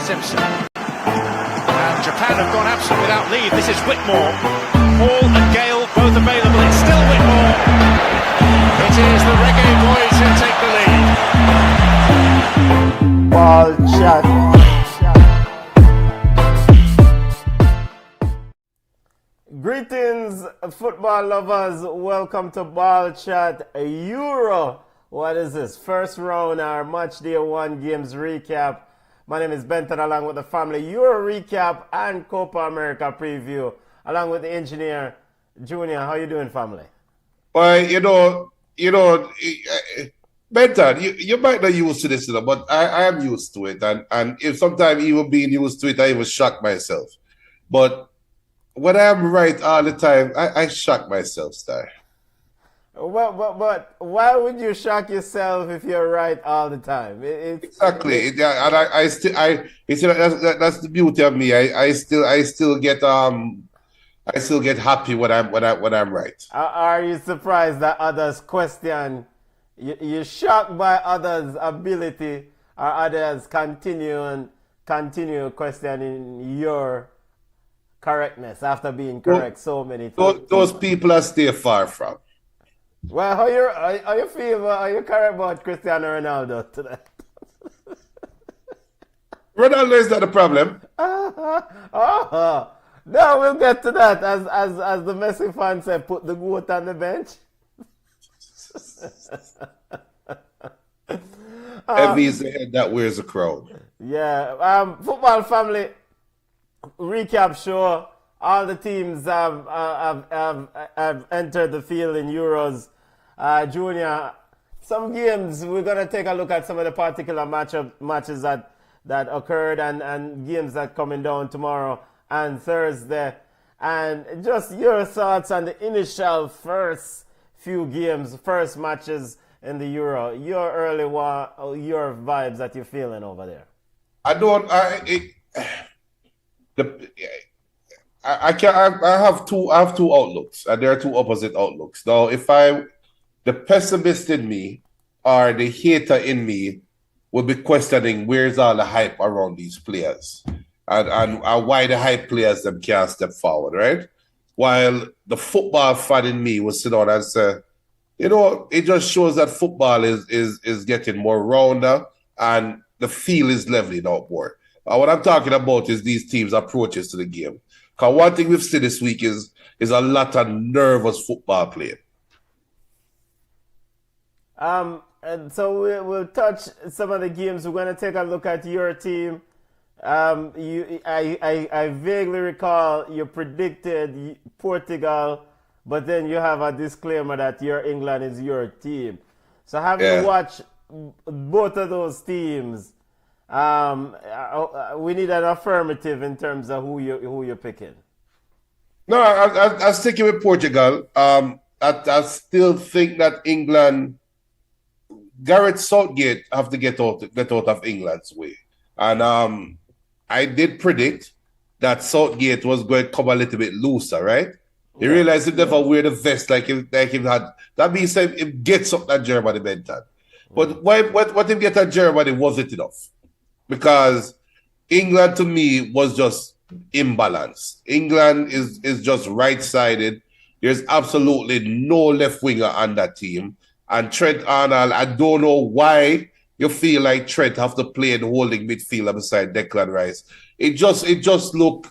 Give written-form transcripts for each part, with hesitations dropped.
Simpson. And Japan have gone absent without leave. This is Whitmore. Hall and Gale both available. It's still Whitmore. It is the Reggae Boys who take the lead. Ballchat. Greetings, football lovers. Welcome to Ballchat Euro. What is this? First round, our match day 1 games recap. My name is Benton, along with the family Euro recap and COPA America preview, along with the engineer Junior. How you doing, family? Well, Benton, you might not used to this, but I am used to it, and if sometimes even being used to it, I even shock myself. But when I'm right all the time, I shock myself, Star. But why would you shock yourself if you're right all the time? Exactly. And that's the beauty of me. I still get happy when I'm right. Are you surprised that others question? You're shocked by others' ability, or others continue questioning your correctness after being correct so many times? Those people I stay far from. Well, how you feel? Are you correct about Cristiano Ronaldo today? Ronaldo is not the problem. No, we'll get to that. As the Messi fan said, put the goat on the bench. Heavy is the head that wears a crown. Yeah. Football family recap show. All the teams have entered the field in Euros. Junior, some games, we're going to take a look at some of the particular matches that occurred and games that coming down tomorrow and Thursday. And just your thoughts on the initial first few games, first matches in the Euro. Your early one, your vibes that you're feeling over there. I have two outlooks, and there are two opposite outlooks. Now, the pessimist in me or the hater in me would be questioning where's all the hype around these players and why the hype players them can't step forward, right? While the football fan in me will sit down and say, it just shows that football is getting more rounder and the field is leveling out more. What I'm talking about is these teams' approaches to the game. Because one thing we've seen this week is a lot of nervous football playing. And so we'll touch some of the games. We're going to take a look at your team. I vaguely recall you predicted Portugal, but then you have a disclaimer that your England is your team. So having watched both of those teams, we need an affirmative in terms of who you're picking. No, I'm sticking with Portugal. I still think that England, Gareth Southgate have to get out of England's way, and I did predict that Southgate was going to come a little bit looser, right? He realized he never wear the vest like him had. That means him gets up that Germany mental. But what him get at Germany wasn't enough. Because England, to me, was just imbalanced. England is just right-sided. There's absolutely no left winger on that team. And Trent Arnold, I don't know why you feel like Trent have to play in holding midfielder beside Declan Rice. It just looked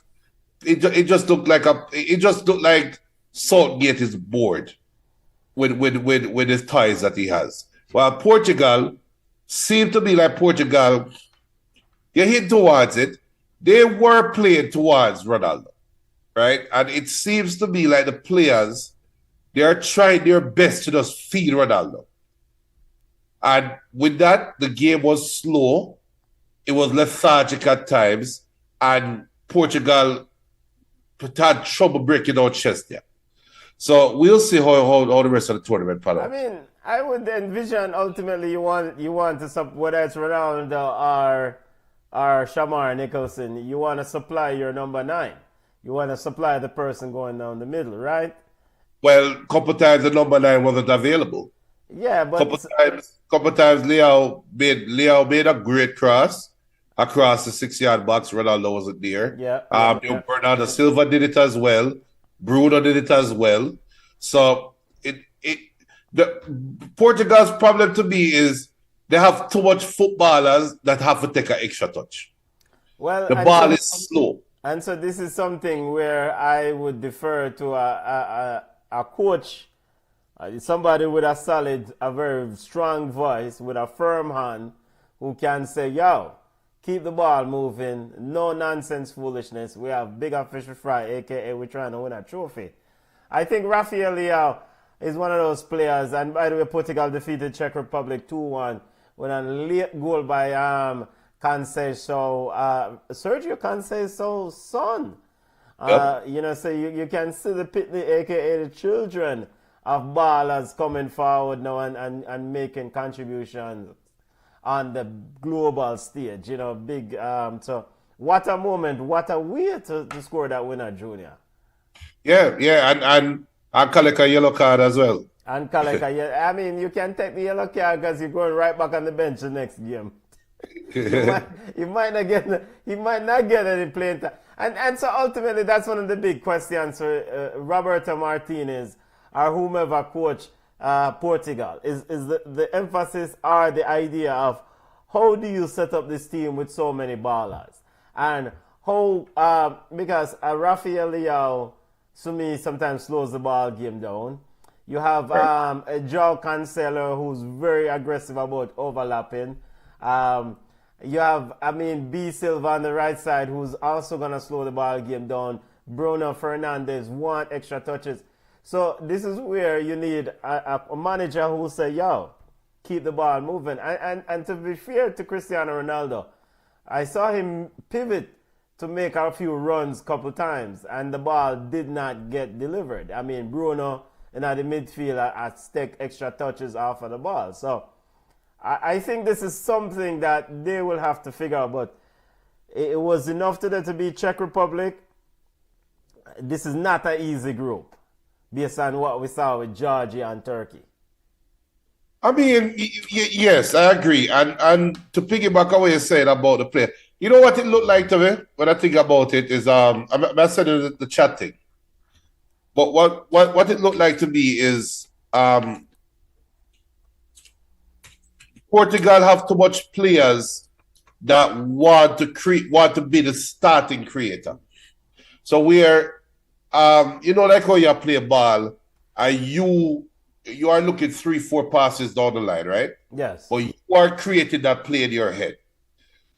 like Southgate is bored with his ties that he has. While Portugal seemed to be like Portugal. You hit towards it. They were playing towards Ronaldo, right? And it seems to be like the players, they are trying their best to just feed Ronaldo. And with that, the game was slow. It was lethargic at times. And Portugal had trouble breaking out chest there. So we'll see how the rest of the tournament pan out. I mean, I would envision ultimately you want to whether it's Ronaldo or Shamar Nicholson, you want to supply your number 9. You want to supply the person going down the middle, right? Well, a couple times the number 9 wasn't available. Yeah, but couple times Leo made a great cross, across the 6-yard box. Ronaldo wasn't there. Yeah. Bernardo Silva did it as well. Bruno did it as well. So the Portugal's problem to me is they have too much footballers that have to take an extra touch. Well, the ball is slow. And so this is something where I would defer to a coach, somebody with a solid, a very strong voice, with a firm hand, who can say, yo, keep the ball moving, no nonsense foolishness. We have bigger fish to fry, a.k.a. we're trying to win a trophy. I think Rafael Leao is one of those players, and by the way, Portugal defeated Czech Republic 2-1 with a late goal by Sergio Canceso's son. Yep. So you can see the pitney, a.k.a. the children of ballers coming forward now and making contributions on the global stage, big. So what a moment, what a way to score that winner, Junior. Yeah, and collect a yellow card as well. And collect a yellow. I mean, you can take the yellow card because you're going right back on the bench the next game. He might not get any playing time. And so ultimately, that's one of the big questions for Roberto Martinez or whomever coach Portugal is the emphasis or the idea of how do you set up this team with so many ballers, and how because Rafael Leao to me sometimes slows the ball game down. You have João Cancelo, who's very aggressive about overlapping. You have B Silva on the right side, who's also gonna slow the ball game down. Bruno Fernandes want extra touches. So this is where you need a manager who will say, yo, keep the ball moving. And to be fair to Cristiano Ronaldo, I saw him pivot to make a few runs a couple times, and the ball did not get delivered. I mean, Bruno in the midfield at take extra touches off of the ball. So I think this is something that they will have to figure out. But it was enough today to beat Czech Republic. This is not an easy group, based on what we saw with Georgia and Turkey. I mean, yes, I agree. And to piggyback on what you said about the play, you know what it looked like to me when I think about it is I said in the chat thing. But what it looked like to me is Portugal have too much players that want to be the starting creator. So we're like how you play ball, and you are looking 3-4 passes down the line, right? Yes. But you are creating that play in your head.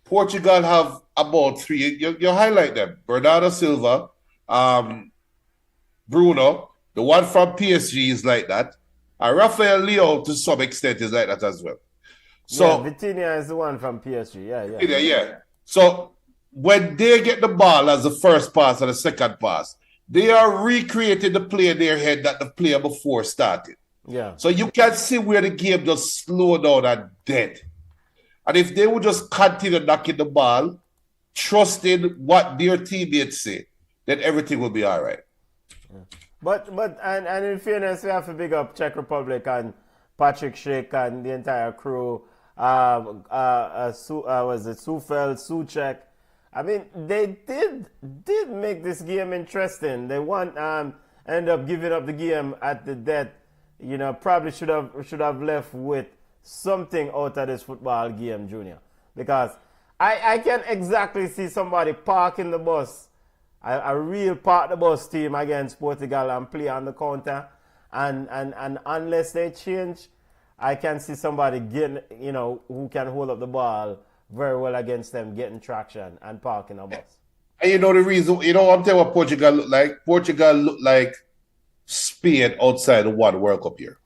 Portugal have about 3. You highlight them: Bernardo Silva, Bruno, the one from PSG is like that, and Rafael Leao to some extent is like that as well. So Vitinha is the one from PSG. Yeah. So when they get the ball as the first pass or the second pass, they are recreating the play in their head that the player before started. Yeah. So you can see where the game just slow down and dead. And if they would just continue knocking the ball, trusting what their teammates say, then everything will be all right. Yeah. But in fairness, we have to big up Czech Republic and Patrick Schick and the entire crew. Was it Sufel, Suchek? I mean, they did make this game interesting. They end up giving up the game at the death. Probably should have left with something out of this football game, Junior. Because I can exactly see somebody parking the bus, a real park the bus team against Portugal and play on the counter. And unless they change, I can see somebody getting, who can hold up the ball very well against them, getting traction and parking a bus. And the reason, I'm telling you what Portugal looked like? Portugal looked like Spain outside the one World Cup year.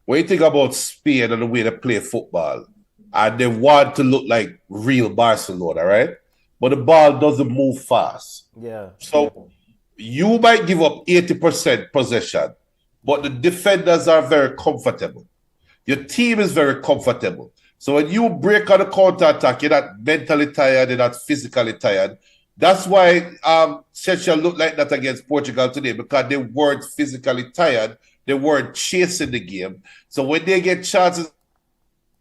When you think about Spain and the way they play football, and they want to look like real Barcelona, right? But the ball doesn't move fast. Yeah. So you might give up 80% possession, but the defenders are very comfortable. Your team is very comfortable. So when you break on the counter-attack, you're not mentally tired, you're not physically tired. That's why Czechia looked like that against Portugal today, because they weren't physically tired. They weren't chasing the game. So when they get chances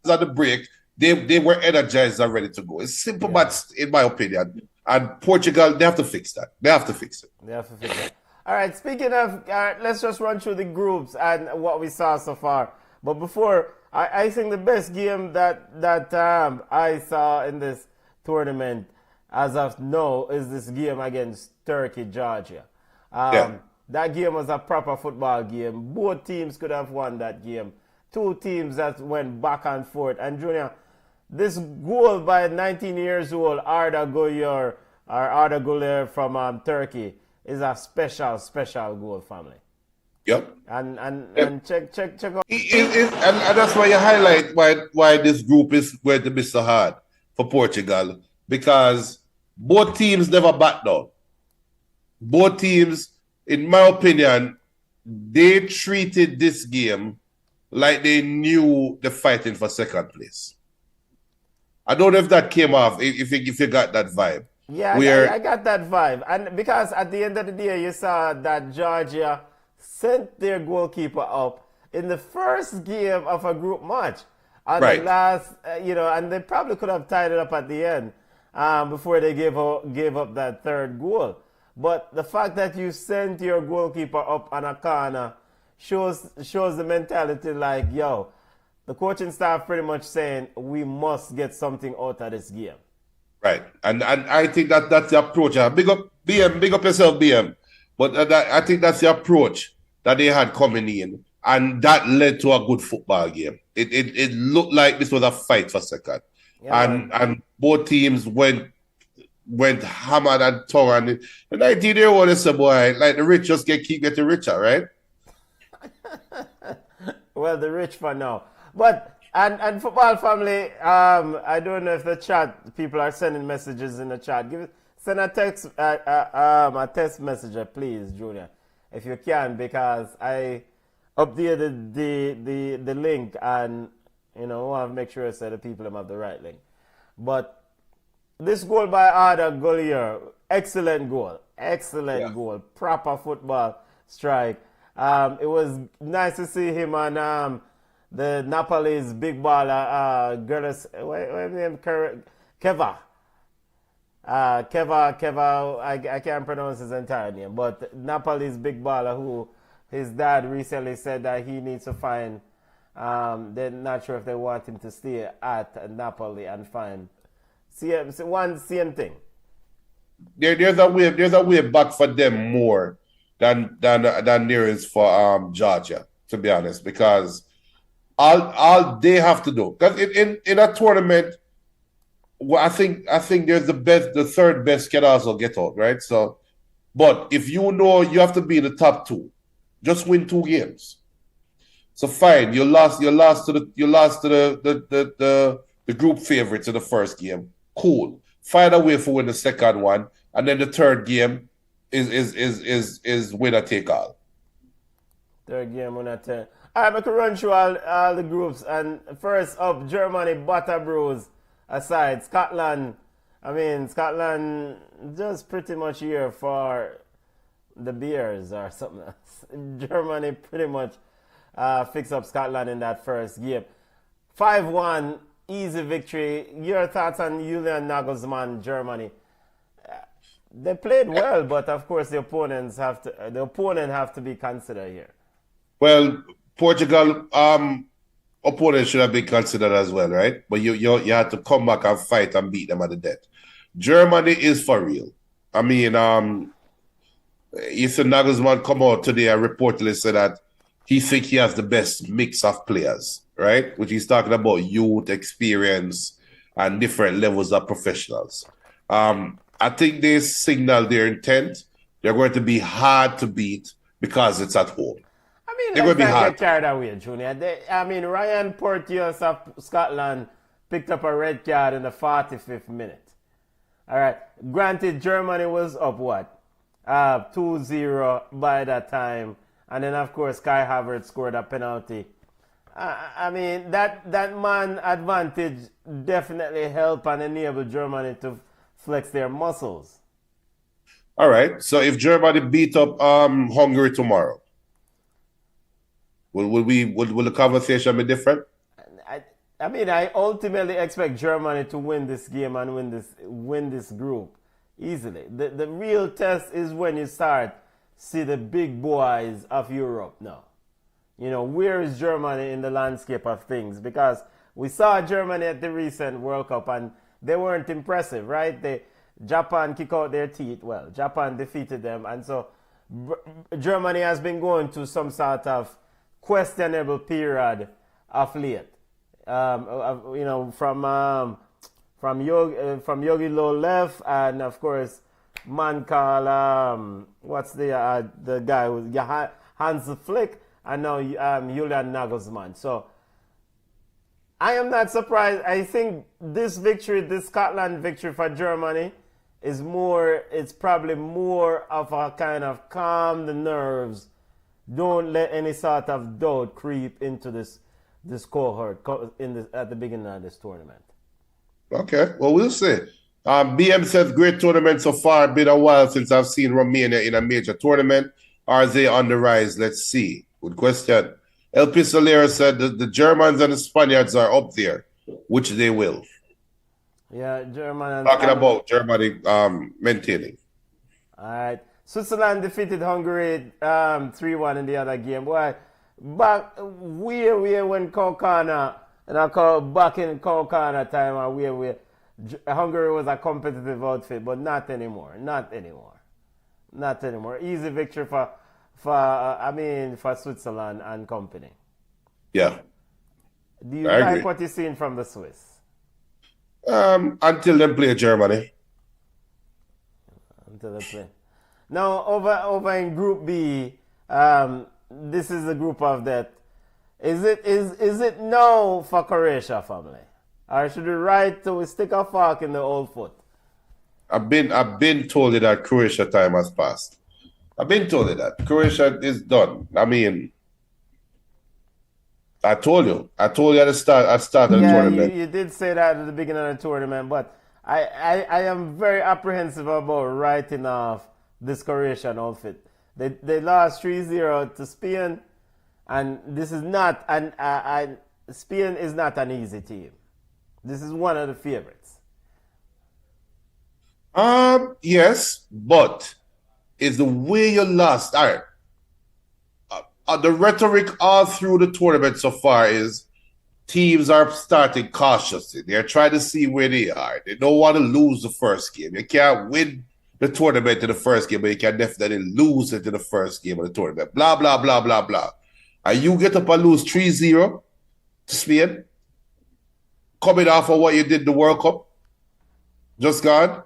on the break, they were energized and ready to go. It's simple, but in my opinion. And Portugal, they have to fix that. They have to fix it. They have to fix it. All right, speaking of, let's just run through the groups and what we saw so far. But before, I think the best game that I saw in this tournament as of now is this game against Turkey, Georgia. That game was a proper football game. Both teams could have won that game. Two teams that went back and forth. And Junior, this goal by 19 years old Arda Güler from Turkey is a special goal, family. Yep. And check out. And that's why you highlight why this group is going to be so hard for Portugal, because both teams never backed down. Both teams, in my opinion, they treated this game like they knew they're fighting for second place. I don't know if that came off, if you got that vibe. Yeah, I got that vibe. And because at the end of the day, you saw that Georgia sent their goalkeeper up in the first game of a group match. And right. The last, and they probably could have tied it up at the end before they gave up that third goal. But the fact that you sent your goalkeeper up on a corner shows the mentality like, yo, the coaching staff pretty much saying we must get something out of this game. Right, and I think that's the approach. Big up BM, big up yourself, BM. But I think that's the approach that they had coming in, and that led to a good football game. It looked like this was a fight for second, and both teams went hammered and tore. And the 19-year-old is a boy, like the rich just keep getting richer, right? Well, the rich for now. But and football family, I don't know if the chat people are sending messages in the chat. Send a text message, please, Junior, if you can, because I updated the link, and I want to make sure I say the people have the right link. But this goal by Arda Güler, excellent goal, goal, proper football strike. It was nice to see him on the Napoli's big baller, what's his name? Keva. Keva, I can't pronounce his entire name, but Napoli's big baller, who his dad recently said that he needs to find, they're not sure if they want him to stay at Napoli and find same thing. There's a way back for them more than there is for Georgia, to be honest, because all they have to do, because in a tournament, well, I think there's the third best can also get out, right? So, but if you have to be in the top two, just win 2 games. So fine, you lost to the group favorites in the first game. Cool. Find a way for win the second one, and then the third game is winner take all. Third game winner take. All right, I can run through all the groups, and first up, Germany, butter bruise aside. Scotland just pretty much here for the beers or something else. Germany pretty much fixed up Scotland in that first game. 5-1, easy victory. Your thoughts on Julian Nagelsmann, Germany? They played well, but of course the opponent have to be considered here. Well, Portugal opponent should have been considered as well, right? But you had to come back and fight and beat them at the death. Germany is for real. I mean, Ethan Nagelsmann come out today and reportedly said that he think he has the best mix of players, right? Which he's talking about youth, experience, and different levels of professionals. I think they signal their intent. They're going to be hard to beat because it's at home. Let's not get carried away, Junior. Ryan Porteous of Scotland picked up a red card in the 45th minute. All right. Granted, Germany was up, 2-0 by that time. And then, of course, Kai Havertz scored a penalty. That man advantage definitely helped and enabled Germany to flex their muscles. All right. So if Germany beat up Hungary tomorrow, will the conversation be different? I mean, I ultimately expect Germany to win this game and win this group easily. The real test is when you start see the big boys of Europe now. You know, where is Germany in the landscape of things? Because we saw Germany at the recent World Cup and they weren't impressive, right? Japan kicked out their teeth. Well, Japan defeated them, and so Germany has been going to some sort of questionable period of late. You know, from Yogi Low left, and of course, man called what's the guy who's Hans Flick, and now Julian Nagelsmann. So I am not surprised. I think this victory, this Scotland victory for Germany, it's probably more of a kind of calm the nerves. Don't let any sort of doubt creep into this cohort at the beginning of this tournament. Okay, well, we'll see. BM says, great tournament so far. Been a while since I've seen Romania in a major tournament. Are they on the rise? Let's see. Good question. LP Solera said the Germans and the Spaniards are up there, which they will. Yeah, Germany. Talking about Germany maintaining. All right. Switzerland defeated Hungary 3-1 in the other game. Boy, back where when Kokana, and I call back in Kokana time, where Hungary was a competitive outfit, but not anymore. Not anymore. Not anymore. Easy victory for Switzerland and company. Yeah. Do you like what you're seeing from the Swiss? Until they play Germany. Until they play. Now over in Group B, this is the group of death. Is it no for Croatia, family, or should we stick a fork in the old foot? I've been told that Croatia time has passed. I've been told that Croatia is done. I mean, I told you at the start of the tournament. You did say that at the beginning of the tournament, but I am very apprehensive about writing off this Croatian outfit. They lost 3-0 to Spain, and this is not Spain is not an easy team. This is one of the favorites. Yes, but it's the way you lost. All right. The rhetoric all through the tournament so far is teams are starting cautiously. They're trying to see where they are. They don't want to lose the first game. You can't win the tournament in the first game, but you can definitely lose it in the first game of the tournament. Blah, blah, blah, blah, blah. And you get up and lose 3-0 to Spain, coming off of what you did in the World Cup, just gone.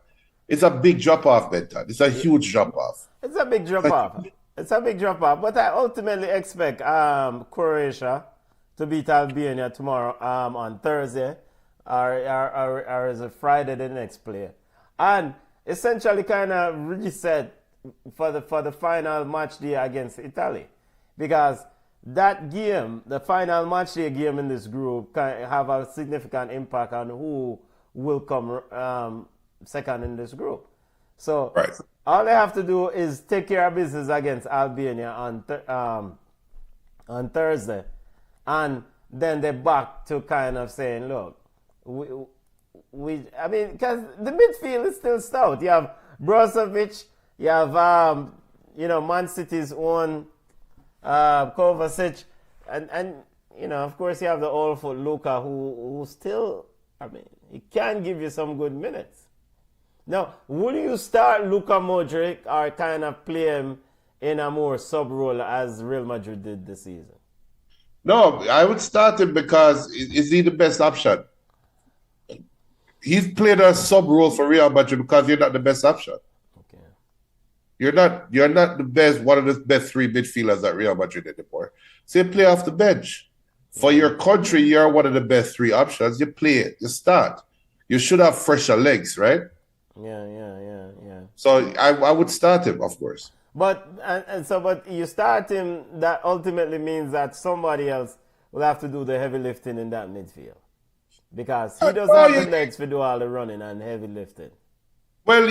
It's a big drop-off, Benton. It's a huge drop-off. It's a big drop-off. It's a big drop-off. But I ultimately expect Croatia to beat Albania tomorrow on Thursday, or is it Friday the next play. And essentially kind of reset for the final match day against Italy. Because that game, the final match day game in this group, can have a significant impact on who will come second in this group. So right. All they have to do is take care of business against Albania on Thursday, and then they're back to kind of saying, look, I mean, because the midfield is still stout. You have Brozovic, you have Man City's own Kovacic, and of course you have the old foot Luka who still, I mean, he can give you some good minutes. Now, would you start Luka Modric or kind of play him in a more sub role as Real Madrid did this season? No, I would start him because is he the best option? He's played a sub role for Real Madrid because you're not the best option. Okay. You're not the best, one of the best three midfielders at Real Madrid anymore. So you play off the bench. For your country, you're one of the best three options. You play it, you start. You should have fresher legs, right? Yeah. So I would start him, of course. But you start him, that ultimately means that somebody else will have to do the heavy lifting in that midfield. Because he doesn't have the legs to do all the running and heavy lifting. Well,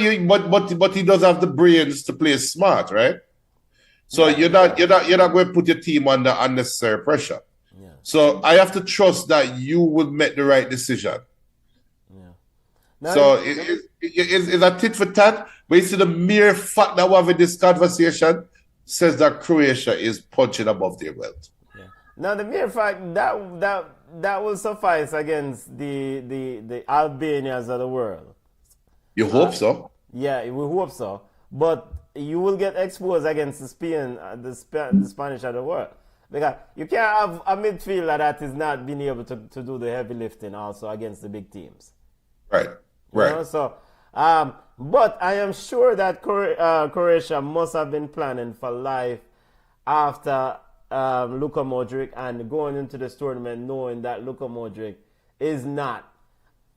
but he does have the brains to play smart, right? So you're not going to put your team under unnecessary pressure. Yeah. So I have to trust that you will make the right decision. Now, So it's a tit for tat, but you see the mere fact that we're having this conversation says that Croatia is punching above their belt. now the mere fact that will suffice against the Albanians of the world. You hope so? Yeah, we hope so. But you will get exposed against the Spain, the Spanish of the world. Because you can't have a midfielder that is not being able to do the heavy lifting also against the big teams. Right. You know, so, but I am sure that Croatia must have been planning for life after Luka Modric and going into this tournament knowing that Luka Modric is not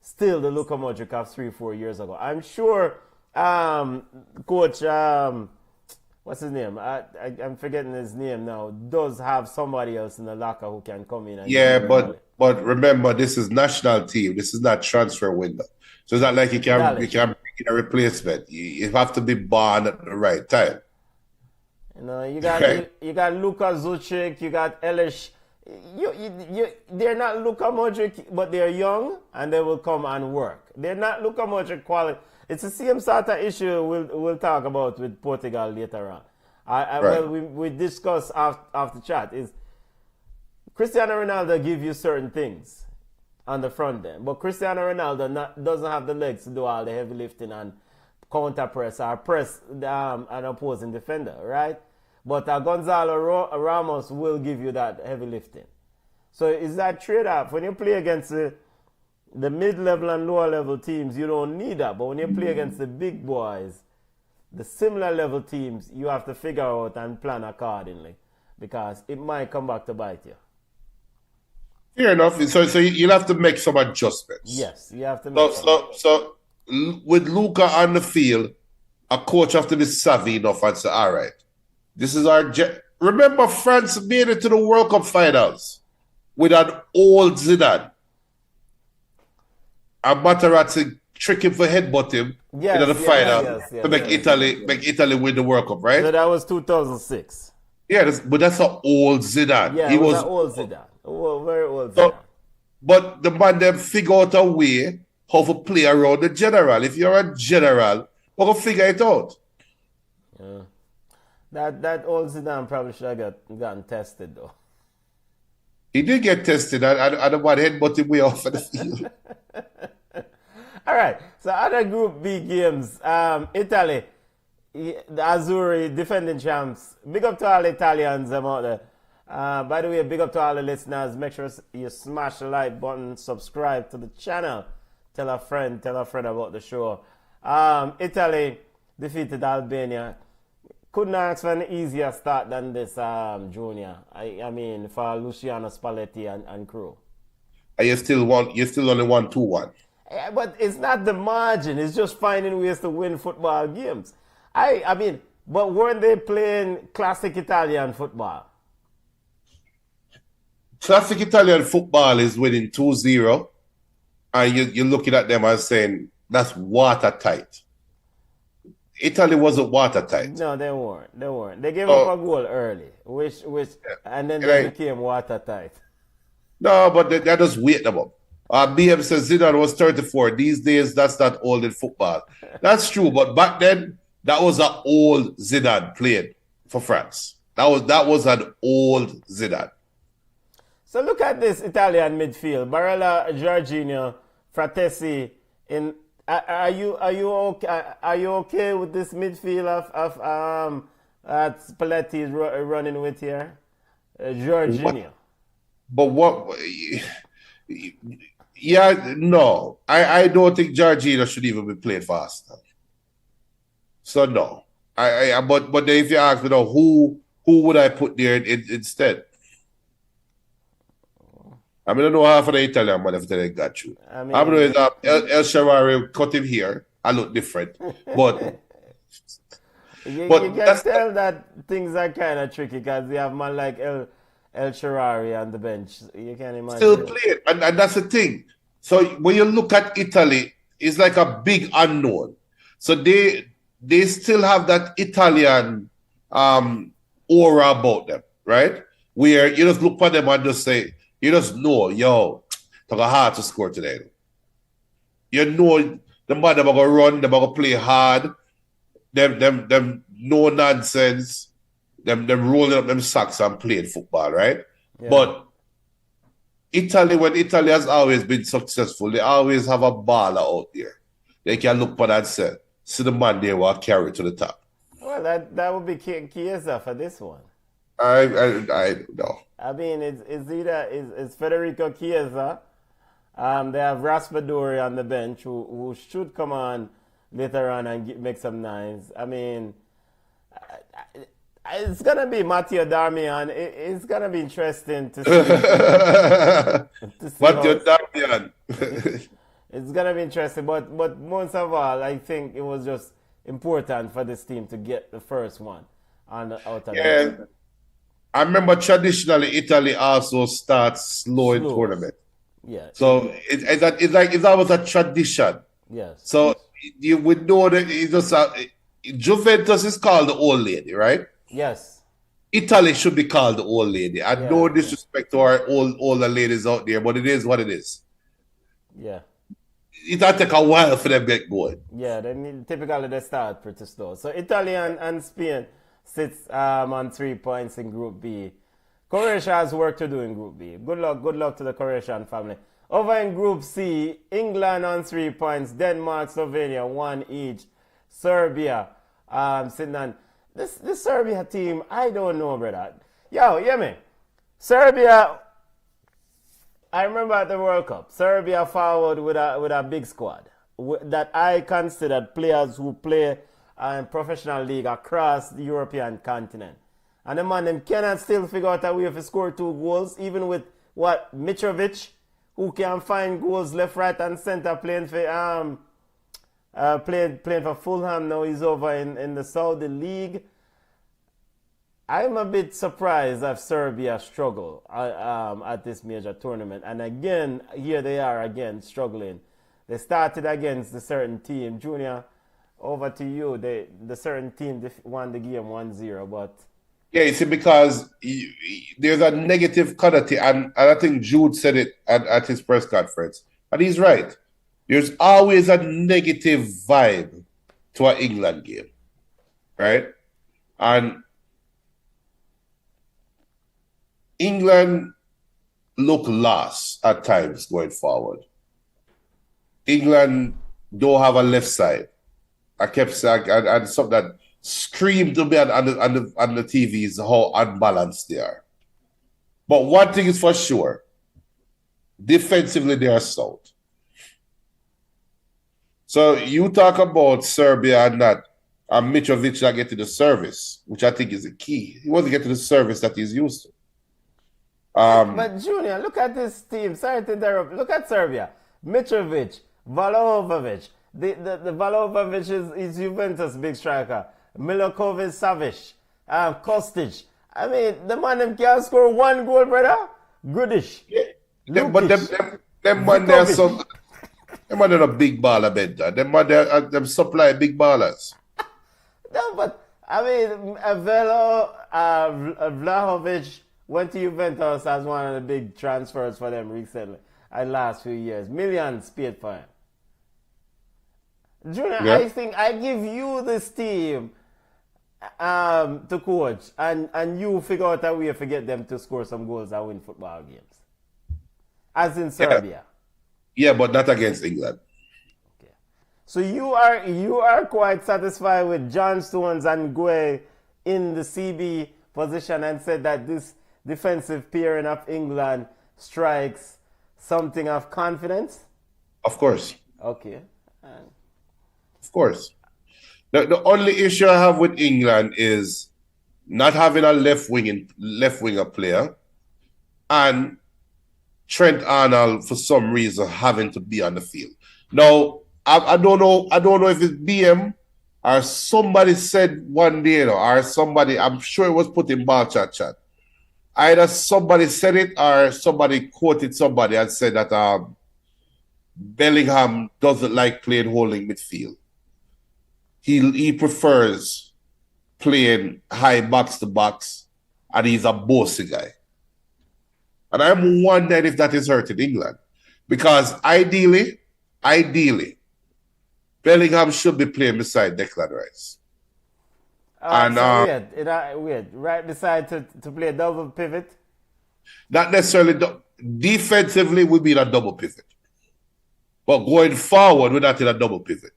still the Luka Modric of 3-4 years ago. I'm sure Coach, what's his name? I'm forgetting his name now. Does have somebody else in the locker who can come in. And but remember, this is national team. This is not transfer window. So it's not like you can bring in a replacement. You have to be born at the right time. You know, you got Luka Zucic, you got Elish. They're not Luka Modric, but they're young and they will come and work. They're not Luka Modric quality. It's the same sort of issue we'll talk about with Portugal later on. Right. Well, we discuss after chat is Cristiano Ronaldo give you certain things on the front end, but Cristiano Ronaldo doesn't have the legs to do all the heavy lifting and counter press or press an opposing defender, right? But Gonzalo Ramos will give you that heavy lifting. So is that trade-off? When you play against the mid-level and lower-level teams, you don't need that. But when you play against the big boys, the similar level teams, you have to figure out and plan accordingly because it might come back to bite you. Fair enough. So you'll have to make some adjustments. Yes, you have to make So with Luka on the field, a coach have to be savvy enough and say, all right, this is our... Remember, France made it to the World Cup finals with an old Zidane. And Materazzi trick him for headbutt him in the final to make Italy win the World Cup, right? So that was 2006. Yeah, but that's an old Zidane. Yeah, he was an old Zidane. Very old Zidane. But the man them figure out a way how to play around the general. If you're a general, we're going to figure it out. Yeah. That old Zidane probably should have gotten tested, though. He did get tested. I don't want to headbutt him way off of the field. All right. So other Group B games. Italy, the Azzurri, defending champs. Big up to all the Italians out there. By the way, big up to all the listeners. Make sure you smash the like button, subscribe to the channel. Tell a friend about the show. Italy defeated Albania. Couldn't ask for an easier start than this, Junior. I mean, for Luciano Spalletti and crew. And you still only won 2-1. Yeah, but it's not the margin. It's just finding ways to win football games. I mean, but weren't they playing classic Italian football? Classic Italian football is winning 2-0. And you're looking at them and saying, that's watertight. Italy wasn't watertight. No, they weren't. They gave up a goal early, which and then they became watertight. No, but that just wait them up. BM says Zidane was 34. These days, that's not old in football. That's true, but back then, that was an old Zidane playing for France. That was an old Zidane. So look at this Italian midfield: Barella, Jorginho, Fratesi. Are you okay with this midfield of Spalletti is running with here? Jorginho. But what? Yeah, no. I don't think Jorginho should even be played faster. So no. But if you ask me now, who would I put there instead? I mean, I know half of the Italian man if they got you. I know El Shaarawy cut him here. I look different. But you can tell that things are kind of tricky because you have man like El Shaarawy on the bench. You can imagine. Still playing. And that's the thing. So when you look at Italy, it's like a big unknown. So they still have that Italian aura about them, right? Where you just look for them and just say, You just know, yo, took a hard to score today. You know the man them are gonna run, them are gonna play hard, them no nonsense, them rolling up them socks and playing football, right? Yeah. But Italy, when Italy has always been successful, they always have a baller out there. They can look for that set. See the man they will carry to the top. Well, that would be Chiesa for this one. I don't know. I mean, it's Federico Chiesa. They have Raspadori on the bench who should come on later on and make some noise. I mean, it's going to be Matteo Darmian. It's going to be interesting to see. Matteo Darmian. It's going to be interesting. But most of all, I think it was just important for this team to get the first one out of the I remember traditionally Italy also starts slow in tournament. Yeah. So it's like if that was a tradition. Yes. So you would know that it's just Juventus is called the old lady, right? Yes. Italy should be called the old lady. And no disrespect to our older ladies out there, but it is what it is. Yeah. It'll take a while for them to get going. Yeah, typically they start pretty slow. So Italy and Spain sits on 3 points in Group B. Croatia has work to do in Group B. Good luck to the Croatian family. Over in Group C, England on 3 points, Denmark, Slovenia 1 each, Serbia sitting on. This Serbia team, I don't know, brother. Yo, hear me? Serbia, I remember at the World Cup, Serbia forward with a big squad that I considered players who play in professional league across the European continent. And the man, them cannot still figure out a way to score 2 goals, even with Mitrovic, who can find goals left, right, and center, playing for playing for Fulham now. He's over in the Saudi league. I'm a bit surprised that Serbia struggle at this major tournament. And again, here they are again struggling. They started against a certain team. Junior, over to you. The certain team won the game 1-0, but... Yeah, you see, because there's a negative quality, and I think Jude said it at his press conference, and he's right. There's always a negative vibe to an England game, right? And England look lost at times going forward. England don't have a left side. I kept saying, and something that screamed to me on the TV is how unbalanced they are. But one thing is for sure, defensively they are sound. So you talk about Serbia and that, and Mitrovic not getting the service, which I think is the key. He wasn't getting the service that he's used to. But Junior, look at this team. Sorry to interrupt. Look at Serbia. Mitrovic, Vlahovic. The Vlahovic is Juventus big striker. Milokovic Savic, Kostic. I mean, the man them can score 1 goal, brother. Goodish. Yeah. But them man there some them man a big baller bed. Them man there them supply big ballers. No, but I mean, Vlahovic went to Juventus as one of the big transfers for them recently, in the last few years. Millions paid for him. Junior, yeah. I think I give you this team to coach, and you figure out a way to get them to score some goals and win football games. As in Serbia. Yeah, but not against England. Okay. So you are quite satisfied with John Stones and Gueye in the CB position, and said that this defensive pairing of England strikes something of confidence? Of course. Okay. Of course. The only issue I have with England is not having a left winger player, and Trent Arnold for some reason having to be on the field. Now, I don't know if it's BM or somebody said one day, or somebody, I'm sure it was put in Ballchat chat. Either somebody said it or somebody quoted somebody and said that Bellingham doesn't like playing holding midfield. He prefers playing high box to box, and he's a bossy guy. And I'm wondering if that is hurting England. Because ideally, Bellingham should be playing beside Declan Rice. And wait, right beside to play a double pivot? not necessarily defensively, we be in a double pivot. But going forward, we're not in a double pivot.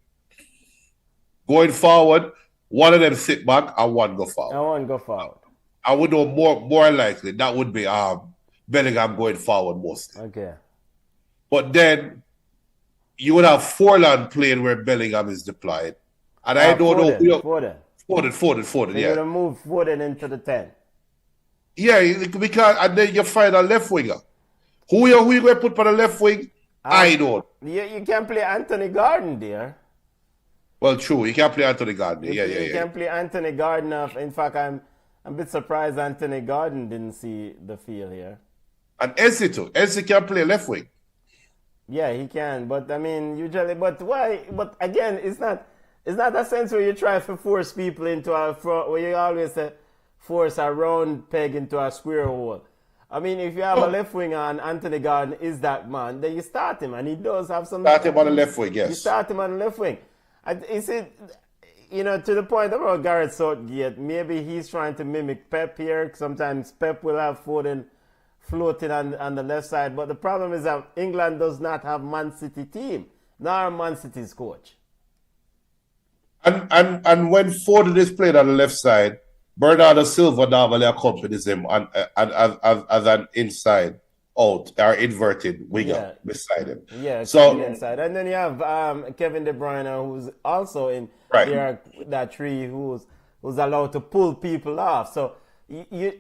Going forward, one of them sit back and one go forward. And one go forward. I would know more likely that would be Bellingham going forward mostly. Okay. But then you would have Forlan playing where Bellingham is deployed. And I don't know. Foden, yeah. You're going to move Foden into the 10. Yeah, because and then you find a left winger. Who you going to put for the left wing? I don't. You can play Anthony Gordon there. Well, true. You can play Anthony Gordon. You can play Anthony Gordon. In fact, I'm a bit surprised Anthony Gordon didn't see the field here. And Ezzy too. Ezzy can play left wing. Yeah, he can. But I mean, usually, but why? But again, it's not a sense where you try to force people into a front, where you always force a round peg into a square hole. I mean, if you have a left winger and Anthony Gordon is that man, then you start him, and he does have some. Start him on the left wing, yes. You start him on the left wing. Is it, to the point about Gareth Southgate, maybe he's trying to mimic Pep here. Sometimes Pep will have Foden floating on the left side, but the problem is that England does not have Man City team, nor Man City's coach. And when Foden is played on the left side, Bernardo Silva normally accompanies him as an inside out or inverted winger beside him. Yeah, so inside. And then you have Kevin De Bruyne, who's also in there, that tree, who's allowed to pull people off. So you're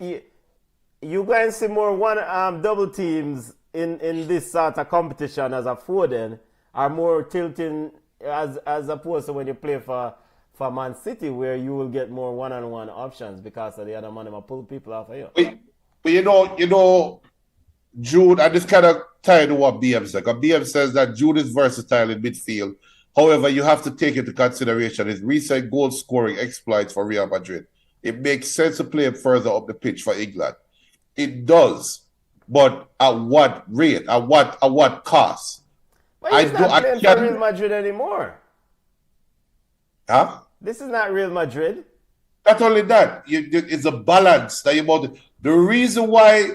going to see more double teams in this sort of competition as a Foden, are more tilting as opposed to when you play for Man City, where you will get more one-on-one options because of the other man will pull people off of you. But you know, Jude, and this kind of tied to what BM said. Because BM says that Jude is versatile in midfield. However, you have to take into consideration his recent goal scoring exploits for Real Madrid. It makes sense to play him further up the pitch for England. It does, but at what rate? At what cost? But he's not playing for Real Madrid anymore. Huh? This is not Real Madrid. Not only that, it's a balance that you want. The reason why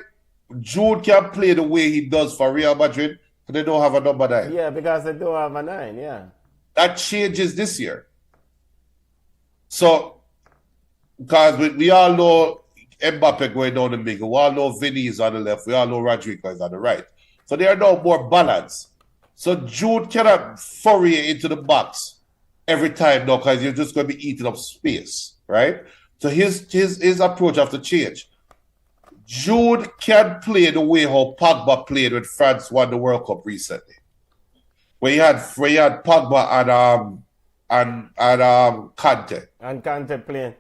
Jude can play the way he does for Real Madrid, they don't have a number 9. Yeah, because they don't have a 9, yeah. That changes this year. So, because we all know Mbappe going down the middle, we all know Vinny is on the left, we all know Rodrigo is on the right. So they are now more balanced. So Jude cannot furry into the box every time now because you're just going to be eating up space, right? So his approach have to change. Jude can play the way how Pogba played when France won the World Cup recently. Where you had Pogba and Kante. And Kante playing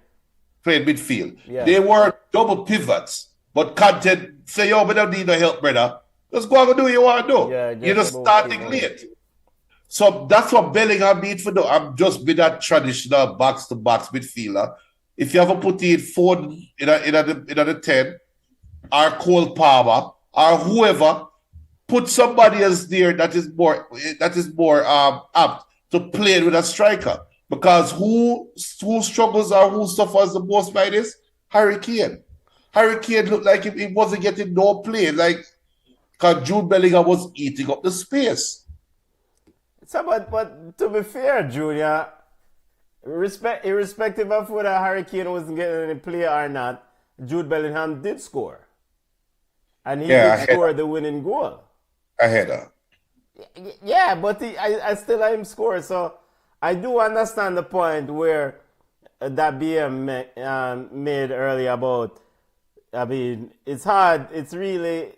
midfield. Yeah. They were double pivots. But Kante say, yo, we don't need no help, brother. Just go and do what you want to do. Yeah, you're just starting late. So that's what Bellingham needs to do. I'm just be that traditional box-to-box midfielder. If you ever put in Foden in the 10, or Cole Palmer, or whoever, put somebody else there that is more apt to play with a striker. Because who struggles or who suffers the most by this? Harry Kane. Harry Kane looked like he wasn't getting no play, because Jude Bellingham was eating up the space. So, but to be fair, Junior, irrespective of whether Harry Kane wasn't getting any play or not, Jude Bellingham did score. And he did score the winning goal. A header. Yeah, but I still let him score. So I do understand the point where that BM made earlier about, I mean, it's hard to really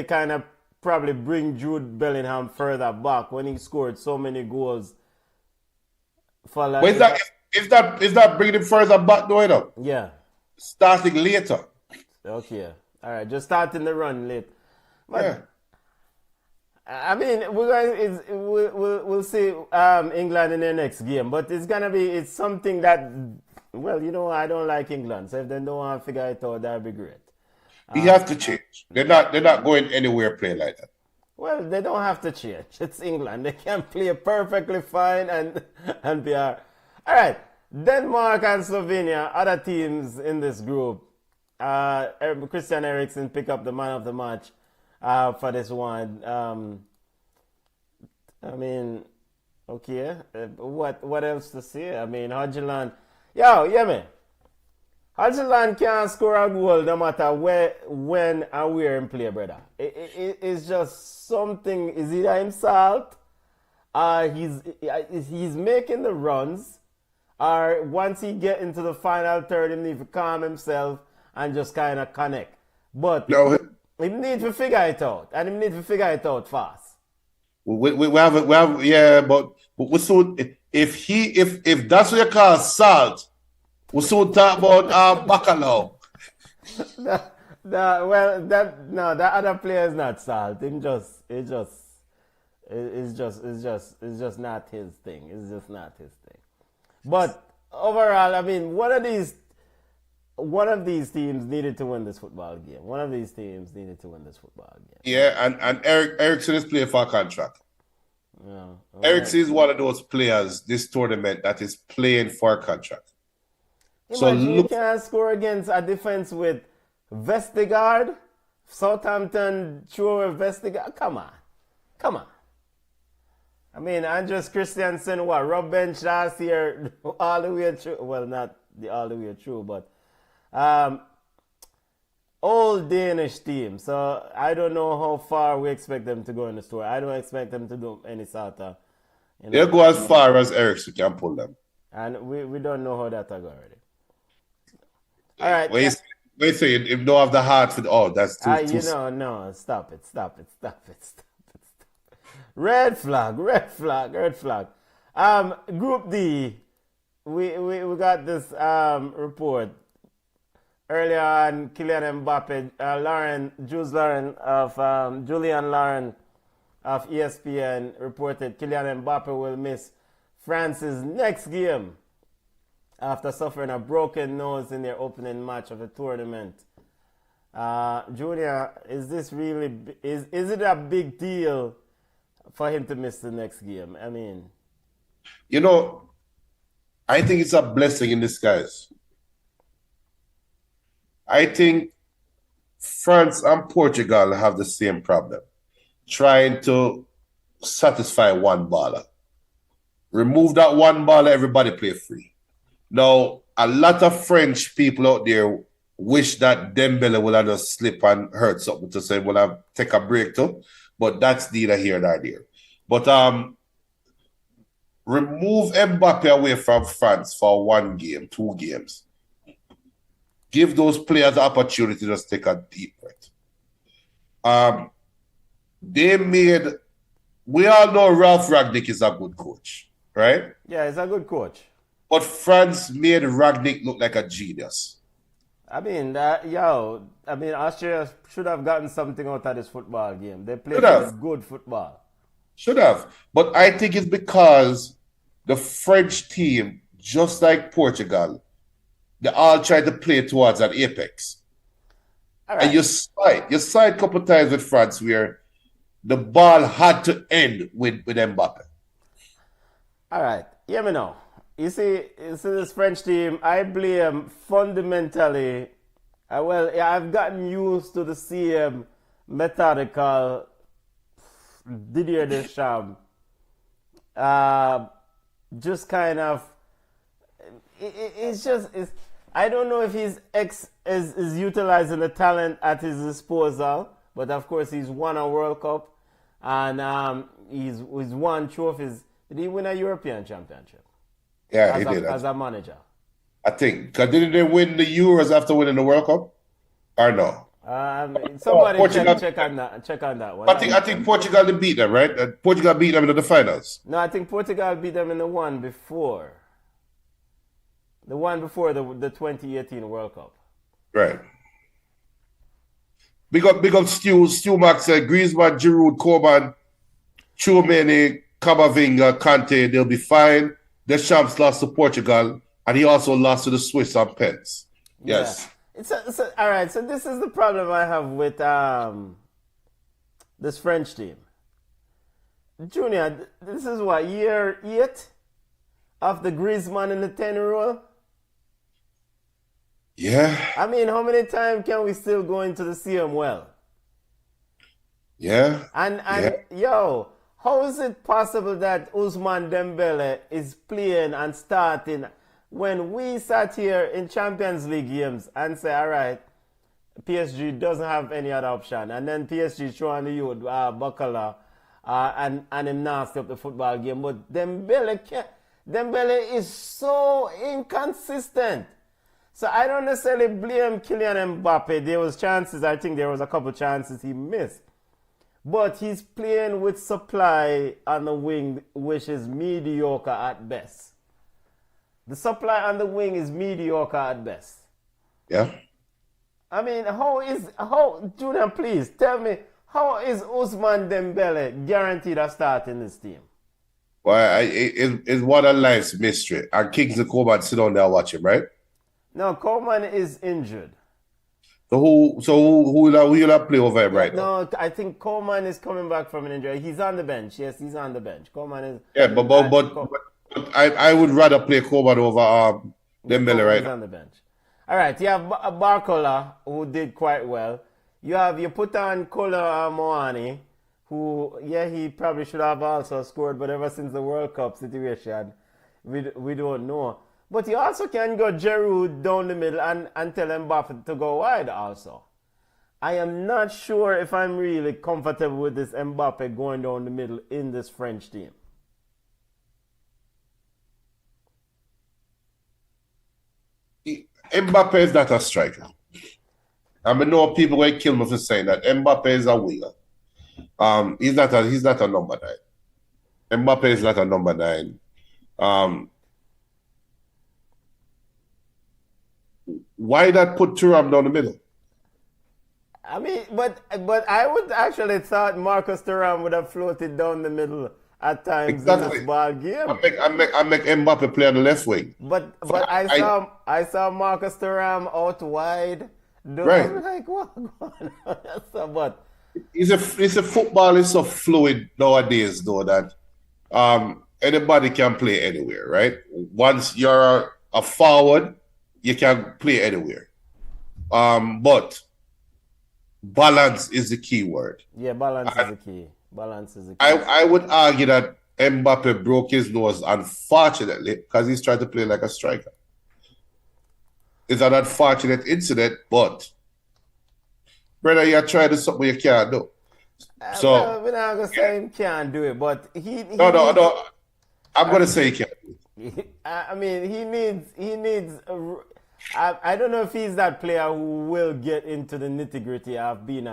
kind of probably bring Jude Bellingham further back when he scored so many goals. For like, is that bringing him further back though? Yeah. Starting later. Okay. All right. Just starting the run late. But, yeah. I mean, we'll see England in their next game, but it's something that, well, I don't like England, so if they don't want to figure it out, that'd be great. He have to change. They're not going anywhere playing like that. Well, they don't have to change. It's England. They can play perfectly fine and be all right. Denmark and Slovenia, other teams in this group. Christian Eriksen pick up the man of the match for this one. I mean, okay. What else to say? I mean, Hodgland. Man. Hodgland can't score a goal no matter where, when, and where in play, brother. It's just something. Is either himself, he's making the runs, or once he get into the final third, he need to calm himself and just kind of connect. But No, he need to figure it out, and he need to figure it out fast. we have yeah, but we soon if that's what you call salt, we soon talk about bacalao. That other player is not salt. It's just not his thing. It's just not his thing. But overall, I mean, one of these teams needed to win this football game. Yeah, and Eriksen is playing for a contract. Yeah, Eriksen is one of those players this tournament that is playing for a contract. Imagine you can't score against a defense with Vestergaard, Southampton, throw Vestergaard. Come on. I mean, Andres Christensen, Rob bench last year all the way through. Well, not all the way through, but old Danish team. So I don't know how far we expect them to go in the story. I don't expect them to do any sort of. They'll go as far as Eriksen can pull them. And we don't know how that will go already. All right. Wait, if you don't have the heart for that's too. No, stop it. Red flag. Group D, we got this report earlier on. Kylian Mbappe, Julian Lauren of ESPN reported Kylian Mbappe will miss France's next game after suffering a broken nose in their opening match of the tournament. Junior, is this really is it a big deal for him to miss the next game? I mean, I think it's a blessing in disguise. I think France and Portugal have the same problem, trying to satisfy one baller. Remove that one baller, everybody play free. Now, a lot of French people out there wish that Dembele will have just slip and hurt something to say, well, I'll take a break too. But that's neither here nor there. But remove Mbappe away from France for 1 game, 2 games. Give those players the opportunity to just take a deep breath. We all know Ralph Rangnick is a good coach, right? Yeah, he's a good coach. But France made Rangnick look like a genius. I mean, Austria should have gotten something out of this football game. They played good football. Should have. But I think it's because the French team, just like Portugal, they all try to play towards an apex. Right. And you side a couple times with France where the ball had to end with Mbappe. All right. Hear me now. You see this French team, I blame fundamentally. I've gotten used to the same methodical Didier Deschamps. Just kind of, I don't know if he's is utilizing the talent at his disposal, but of course he's won a World Cup and he's won trophies. Did he win a European Championship? Yeah, he did. As a manager. I think. Because didn't they win the Euros after winning the World Cup? Or no? Somebody check on that one. I think Portugal did beat them, right? Portugal beat them in the finals. No, I think Portugal beat them in the one before. The one before the 2018 World Cup. Right. Big up Stu Max, Griezmann, Giroud, Coman, Tchouameni, Camavinga, Kante, they'll be fine. Deschamps lost to Portugal, and he also lost to the Swiss on pens. Yes. All right, so this is the problem I have with this French team. Junior, this is what, year 8 of the Griezmann in the 10 role? Yeah. I mean, how many times can we still go into the same well? Yeah. And yo, how is it possible that Ousmane Dembele is playing and starting when we sat here in Champions League games and say, all right, PSG doesn't have any other option, and then PSG showing the youth Bacala and him nasty up the football game, but Dembele is so inconsistent. So I don't necessarily blame Kylian Mbappe. There was chances, I think there was a couple chances he missed. But he's playing with supply on the wing, which is mediocre at best. The supply on the wing is mediocre at best. Yeah. I mean, Julian, please tell me, how is Ousmane Dembele guaranteed a start in this team? Well, it's one of life's mystery. And Kingsley Coman sit down there and watch him, right? No, Coleman is injured. So who will play over him right now? No, I think Coleman is coming back from an injury. He's on the bench. Yes, he's on the bench. Coleman is. Yeah, but I would rather play Coman over Dembele right now. now. On the bench. All right, you have Barcola, who did quite well. You put on Kola Moani, who, yeah, he probably should have also scored, but ever since the World Cup situation, we don't know. But you also can go Giroud down the middle and tell Mbappe to go wide also. I am not sure if I'm really comfortable with this Mbappe going down the middle in this French team. Mbappe is not a striker. I know people will kill me for saying that. Mbappe is a winger. He's not a number 9. Mbappe is not a number 9. Why not put Thuram down the middle? I mean, but I would actually thought Marcus Thuram would have floated down the middle at times in this ball game. I make Mbappe play on the left wing. But I saw Marcus Thuram out wide. Right. I'm like, what going on? But it's a football is so fluid nowadays, though, that anybody can play anywhere, right? Once you're a forward, you can play anywhere. But balance is the key word. Yeah, balance is the key. Balance is the key. I would argue that Mbappe broke his nose, unfortunately, because he's trying to play like a striker. It's an unfortunate incident, but brother, you're trying to do something you can't do. So we're not gonna say he can't do it, but he no. I'm gonna say he can't do it. I mean, he needs. I don't know if he's that player who will get into the nitty gritty of being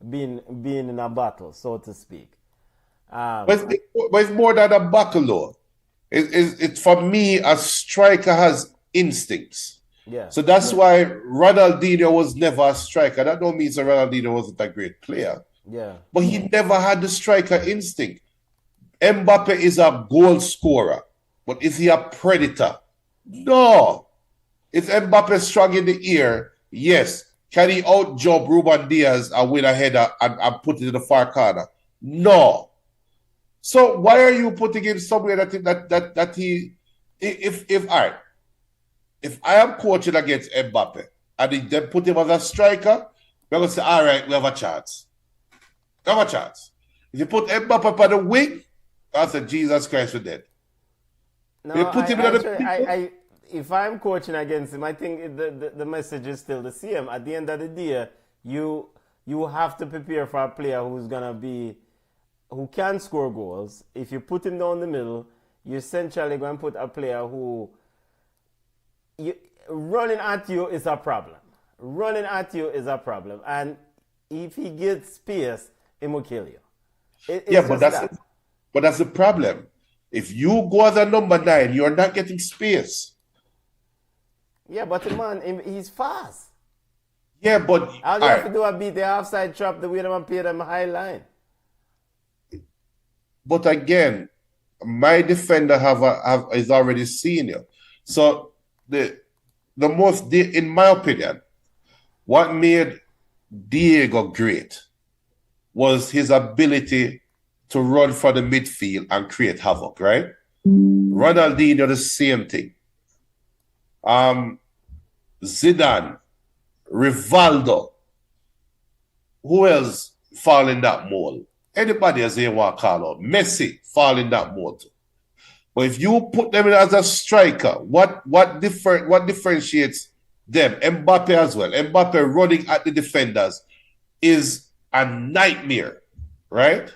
in a battle, so to speak. But it's more than a battle, though. It's for me, a striker has instincts. Yeah. So that's why Ronaldinho was never a striker. That don't mean that Ronaldinho wasn't a great player. Yeah. But he never had the striker instinct. Mbappe is a goal scorer. But is he a predator? No. Is Mbappe strong in the ear? Yes. Can he out-jump Ruben Diaz and win a header and put it in the far corner? No. So why are you putting him somewhere that he if all right, if I am coaching against Mbappe and they put him as a striker, we're going to say, all right, we have a chance. We have a chance. If you put Mbappe on the wing, I said, Jesus Christ, we're dead. No, you put him if I'm coaching against him, I think the message is still the same. At the end of the day, you have to prepare for a player who can score goals. If you put him down the middle, you're essentially going to put a player who running at you is a problem. Running at you is a problem. And if he gets space, he will kill you. But that's the problem. If you go as a number 9, you're not getting space. Yeah, but the man, he's fast. Yeah, but all you have to do is beat the offside trap the way them and play them high line. But again, my defender is already senior. So in my opinion, what made Diego great was his ability to run for the midfield and create havoc, right? Ronaldinho, the same thing. Zidane, Rivaldo. Who else fall in that mold? Anybody as they want to call out. Messi fall in that mold. But if you put them in as a striker, what differentiates them? Mbappe as well. Mbappe running at the defenders is a nightmare, right?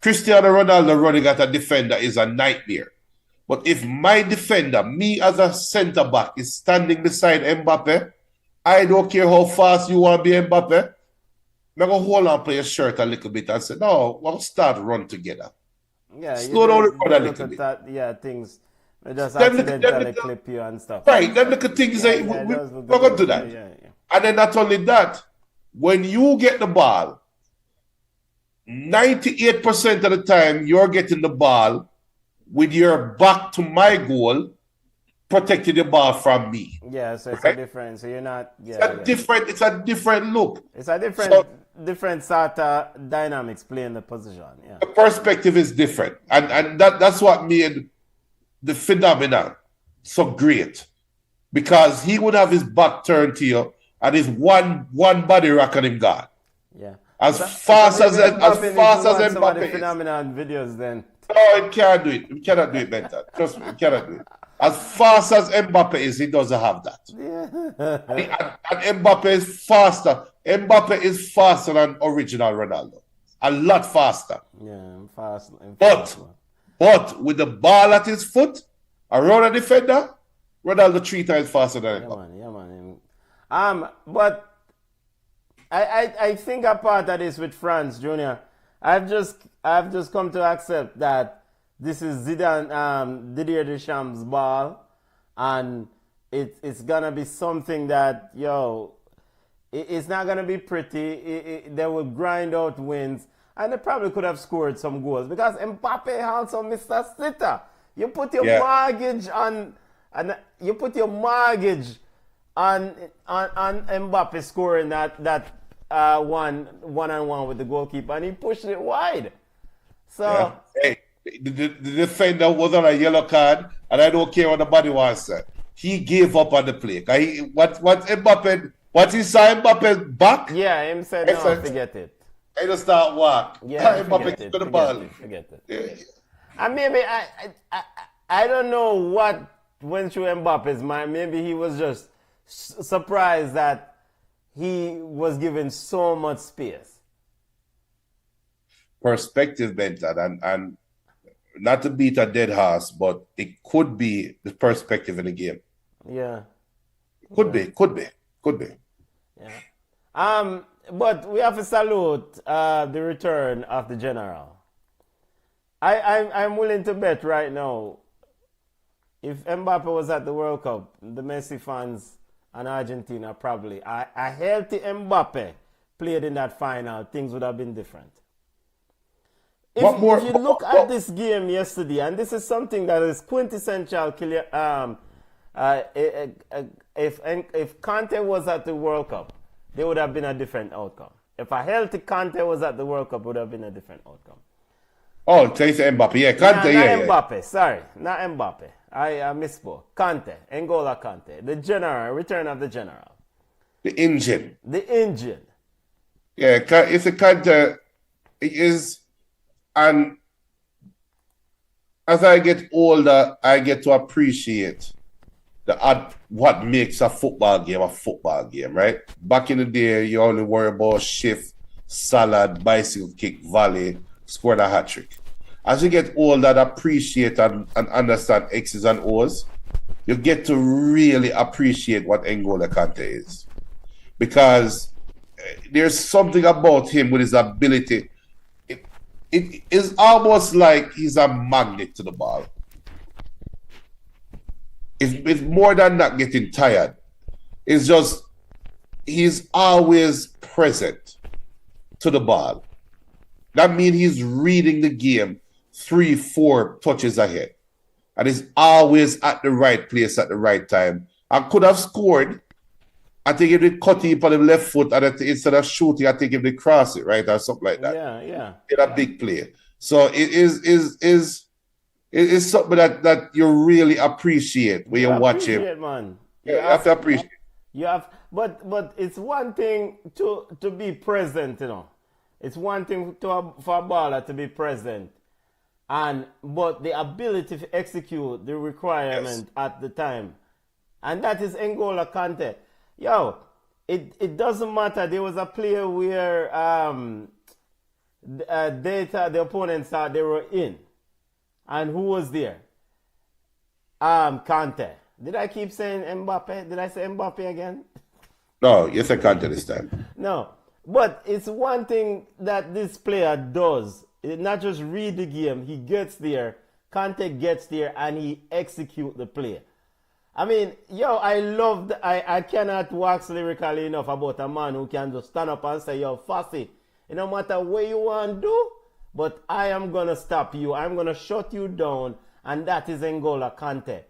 Cristiano Ronaldo running at a defender is a nightmare. But if my defender, me as a centre back, is standing beside Mbappe, I don't care how fast you want to be Mbappe, I'm going to hold on, play your shirt a little bit and say, no, we'll start run together. Yeah, slow down the run a little bit. That, yeah, things just accidentally clip you and stuff. Right, them little things, we're going to do that. Yeah. And then not only that, when you get the ball, 98% of the time you're getting the ball with your back to my goal, protecting the ball from me. Yeah, so it's right? a different. So you're not. Yeah, It's a different look. It's a different sort of dynamics playing the position. Yeah. The perspective is different, and that's what made the phenomenon so great, because he would have his back turned to you and his one body rock on him gone. Yeah. As fast as Mbappe is. Phenomenon videos then. No, it can't do it. We cannot do it, Mental. Trust me, we cannot do it. As fast as Mbappe is, he doesn't have that. Yeah. And Mbappe is faster. Mbappe is faster than original Ronaldo. A lot faster. Yeah, I'm fast. But with the ball at his foot, around a defender, Ronaldo 3 times faster than Mbappe. Yeah, man. But I think a part of this with France, Junior. I've just come to accept that this is Didier Deschamps' ball, and it's gonna be something that it's not gonna be pretty. They will grind out wins, and they probably could have scored some goals because Mbappe also Mr. Sitter. You put your mortgage on, and you put your mortgage on Mbappe scoring that one-on-one with the goalkeeper, and he pushed it wide. So hey, the defender was on a yellow card, and I don't care what nobody wants to say. He gave up on the play. What he saw Mbappe's back? Yeah, him said no, forget it. I just start walk. Yeah, Mbappe to the ball. Forget it. Yeah. And maybe I don't know what went through Mbappe's mind. Maybe he was just surprised that he was given so much space. Perspective, Benton, and not to beat a dead horse, but it could be the perspective in the game. Yeah. Could be. Yeah. But we have to salute the return of the general. I'm willing to bet right now, if Mbappe was at the World Cup, the Messi fans and Argentina probably, a healthy Mbappe played in that final, things would have been different. If you look at this game yesterday, and this is something that is quintessential, if Conte was at the World Cup, there would have been a different outcome. If a healthy Conte was at the World Cup, it would have been a different outcome. Oh, say Mbappe. Yeah, Conte, not Mbappe, sorry. Not Mbappe. I misspoke. Conte. N'Golo Conte. The general. Return of the general. The engine. Yeah, it's a Conte. It is, and as I get older, I get to appreciate what makes a football game, right? Back in the day, you only worry about shift, salad, bicycle kick, volley, scoring a hat trick. As you get older, appreciate and understand X's and O's, you get to really appreciate what N'Golo Kante is. Because there's something about him with his ability. It is almost like he's a magnet to the ball. It's more than not getting tired. It's just he's always present to the ball. That means he's reading the game 3-4 touches ahead. And is always at the right place at the right time. And could have scored I think if they cut it on the left foot and instead of shooting, I think if they cross it, right, or something like that. Yeah. In a big play. So it is something that you really appreciate when you watch him. Man. You have to appreciate. But it's one thing to be present, It's one thing for a baller to be present, but the ability to execute the requirement at the time, and that is N'Golo Kante. It doesn't matter. There was a player where the opponents thought they were in, and who was there? Kante. Did I keep saying Mbappe? Did I say Mbappe again? No, you said Kante this time. No. But it's one thing that this player does. It not just read the game, he gets there, Kante gets there, and he execute the play. I mean, I cannot wax lyrically enough about a man who can just stand up and say, Fussy, it no matter what you want to do, but I am going to stop you. I'm going to shut you down, and that is N'Golo Kante.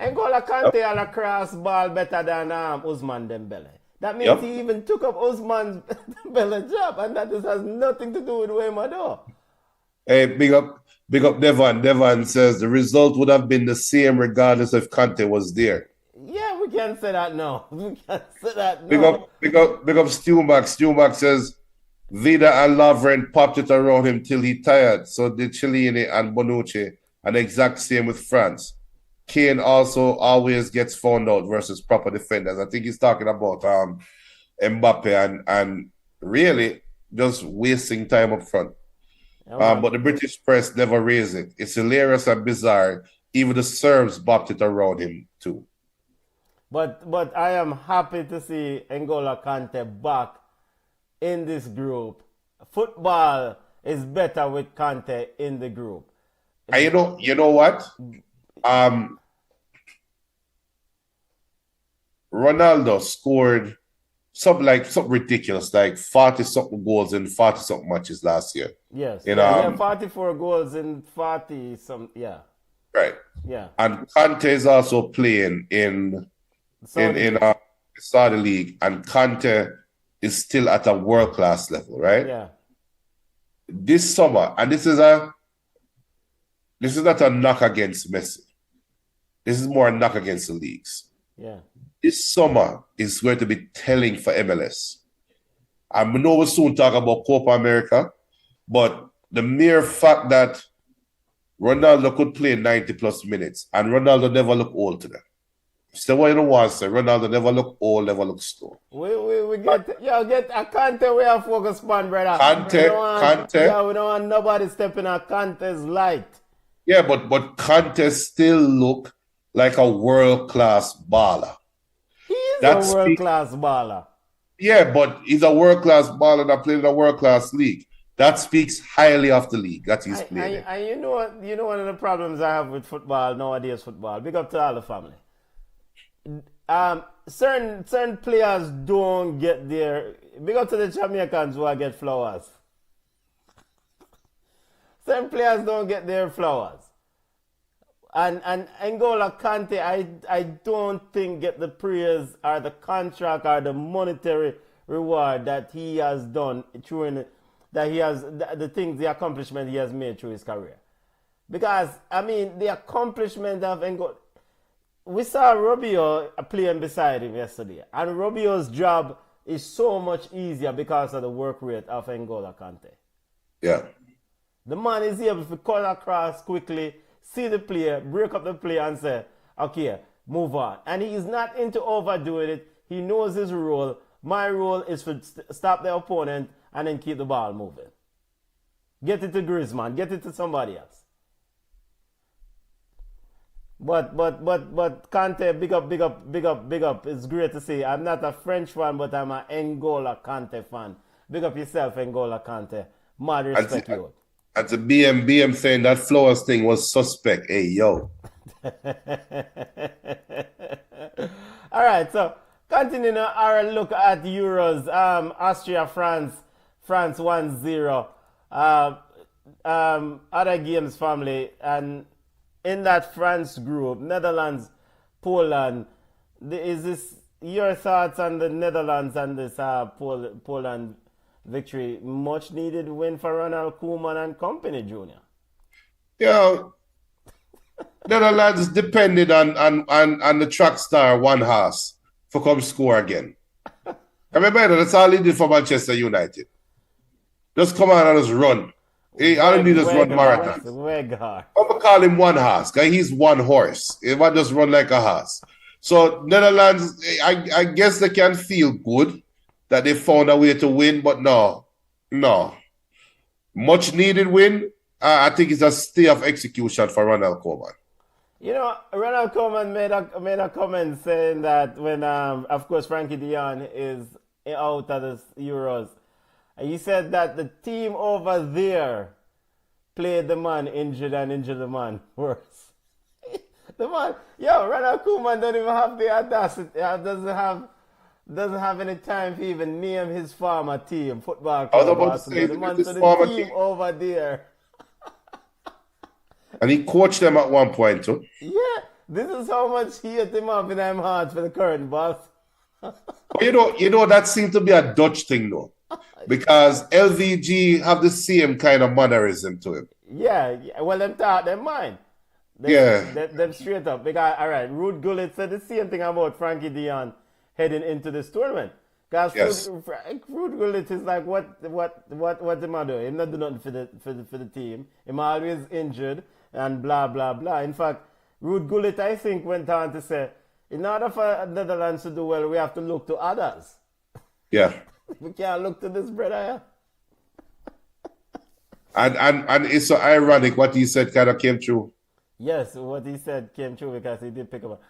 N'Golo Kante had a cross ball better than Ousmane Dembele. That means he even took up Ousmane Dembele's job, and that just has nothing to do with Weymado. Hey, big up Devon. Devon says the result would have been the same regardless if Kante was there. Yeah, we can't say that now. We can't say that now. Big up Stu Max. Stu Max says Vida and Lovren popped it around him till he tired. So did Chiellini and Bonucci, and the exact same with France. Kane also always gets found out versus proper defenders. I think he's talking about Mbappe and really just wasting time up front. But the British press never raised it. It's hilarious and bizarre. Even the Serbs bopped it around him too. But I am happy to see N'Golo Kante back in this group. Football is better with Kante in the group. And you know what? Ronaldo scored something ridiculous, like 40-something goals in 40-something matches last year. Yes. 44 goals in 40-some, yeah. Right. Yeah. And Kante is also playing in Saudi League, and Kante is still at a world-class level, right? Yeah. This summer, and this is not a knock against Messi. This is more a knock against the leagues. Yeah. This summer is going to be telling for MLS. I know we'll soon talk about Copa America, but the mere fact that Ronaldo could play 90-plus minutes, and Ronaldo never looked old to them. So what you don't want to say, Ronaldo never looked old, never looked slow. We get a Kante we have focus on, brother. Kante. Yeah, we don't want nobody stepping on Kante's light. Yeah, but Kante still look like a world-class baller. He is a world-class baller. Yeah, but he's a world-class baller that played in a world-class league. That speaks highly of the league that he's playing. And you know one of the problems I have with football nowadays, big up to all the family. Certain players don't get their, big up to the Jamaicans who get flowers. Certain players don't get their flowers. And N'Golo Kante, I don't think get the praise or the contract or the monetary reward that he has done the accomplishment he has made through his career. Because, I mean, the accomplishment of N'Golo, we saw Rubio playing beside him yesterday, and Rubio's job is so much easier because of the work rate of N'Golo Kante. Yeah. The man is able to cut across quickly, see the player, break up the play, and say, okay, move on. And he's not into overdoing it. He knows his role. My role is to stop the opponent and then keep the ball moving. Get it to Griezmann. Get it to somebody else. But Kante, big up. It's great to see. I'm not a French fan, but I'm an N'Golo Kante fan. Big up yourself, N'Golo Kante. Mad respect you. At the BM saying that Flowers thing was suspect. Hey, yo. All right, so continuing our look at Euros. Austria, France 1-0. Other games, family, and in that France group, Netherlands, Poland, is this your thoughts on the Netherlands and this Poland victory? Much needed win for Ronald Koeman and company, Junior. Yeah, Netherlands depended on the track star one horse for come score again. Remember, that's all he did for Manchester United. Just come on and just run. All he did is run marathons. Weghorst. I'm going to call him one horse, because he's one horse. He might just run like a horse. So Netherlands, I guess they can feel good that they found a way to win, but no. Much needed win. I think it's a stay of execution for Ronald Koeman. You know, Ronald Koeman made a comment saying that when, of course, Frankie de Jong is out of the Euros, he said that the team over there played the man injured and injured the man worse. The man, Ronald Koeman don't even have the audacity, doesn't have any time to even name his former team, football club. The man to the team over there. And he coached them at one point too. Yeah, this is how much he hit him up in them heart for the current boss. But you know that seems to be a Dutch thing though. Because LVG have the same kind of mannerism to him. Yeah. Well, them thought them mind. Them straight up. Because, all right, Ruud Gullit said the same thing about Frankie de Jong heading into this tournament. Because Ruud Gullit is like, what am I doing? He's not doing nothing for the team. He's always injured and blah, blah, blah. In fact, Ruud Gullit, I think, went on to say, in order for Netherlands to do well, we have to look to others. Yeah. We can't look to this brother. And it's so ironic what he said kind of came true. Yes, what he said came true because he did pick up.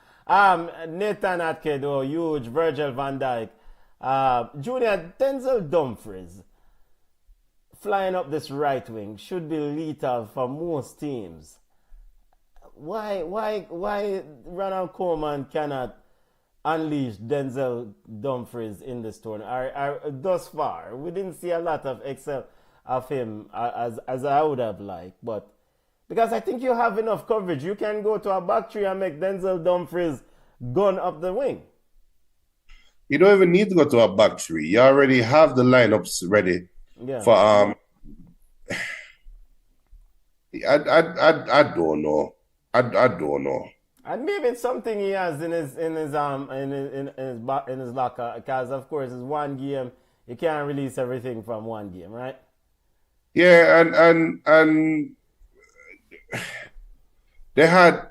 Nathan Atke, though, huge. Virgil van Dijk. Junior, Denzel Dumfries flying up this right wing should be lethal for most teams. Why Ronald Koeman cannot unleash Denzel Dumfries in this tournament? Thus far, we didn't see a lot of excel of him as I would have liked, but because I think you have enough coverage, you can go to a back three and make Denzel Dumfries gun up the wing. You don't even need to go to a back three. You already have the lineups ready for I don't know. I don't know. And maybe it's something he has in his locker, because of course it's one game. You can't release everything from one game, right? Yeah, and they have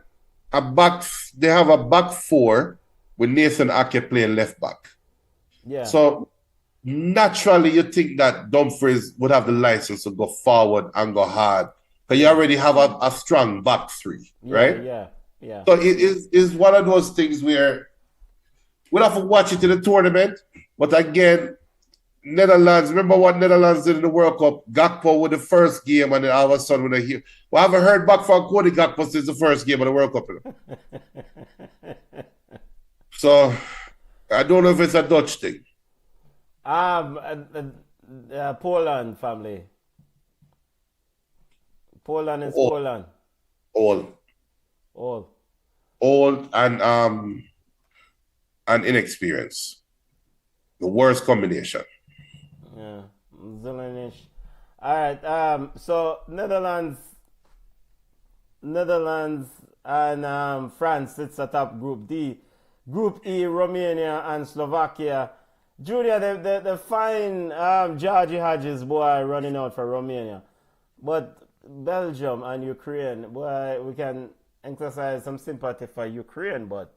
a back four with Nathan Ake playing left back. Yeah. So naturally you think that Dumfries would have the license to go forward and go hard. Because you already have a strong back three, right? Yeah. So it is one of those things where we'll have to watch it in the tournament. But again, Netherlands, remember what Netherlands did in the World Cup? Gakpo with the first game, and then all of a sudden when I haven't heard back from Cody Gakpo since the first game of the World Cup. So I don't know if it's a Dutch thing. Poland family. Poland is Poland. Old and inexperienced. The worst combination. Yeah. Zelenish. All right. So Netherlands and France sits atop Group D. Group E, Romania and Slovakia. Junior, the fine Georgie Hodges boy running out for Romania. But Belgium and Ukraine, boy, we can exercise some sympathy for Ukraine, but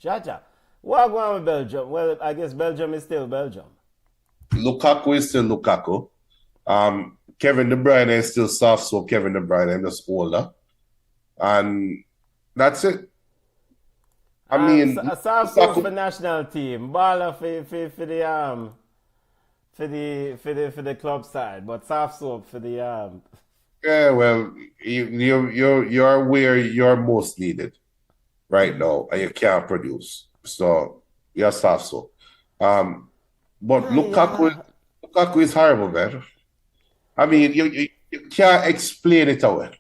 Jaja. What going on with Belgium? Well, I guess Belgium is still Belgium. Lukaku is still Lukaku. Kevin De Bruyne is still soft, so Kevin De Bruyne is just older. And that's it. I mean, soft soap for national team, baller for the club side, but soft soap for the Yeah, well, you're where you're most needed right now, and you can't produce. So you're soft soap. But Lukaku is horrible, man. I mean, you can't explain it away.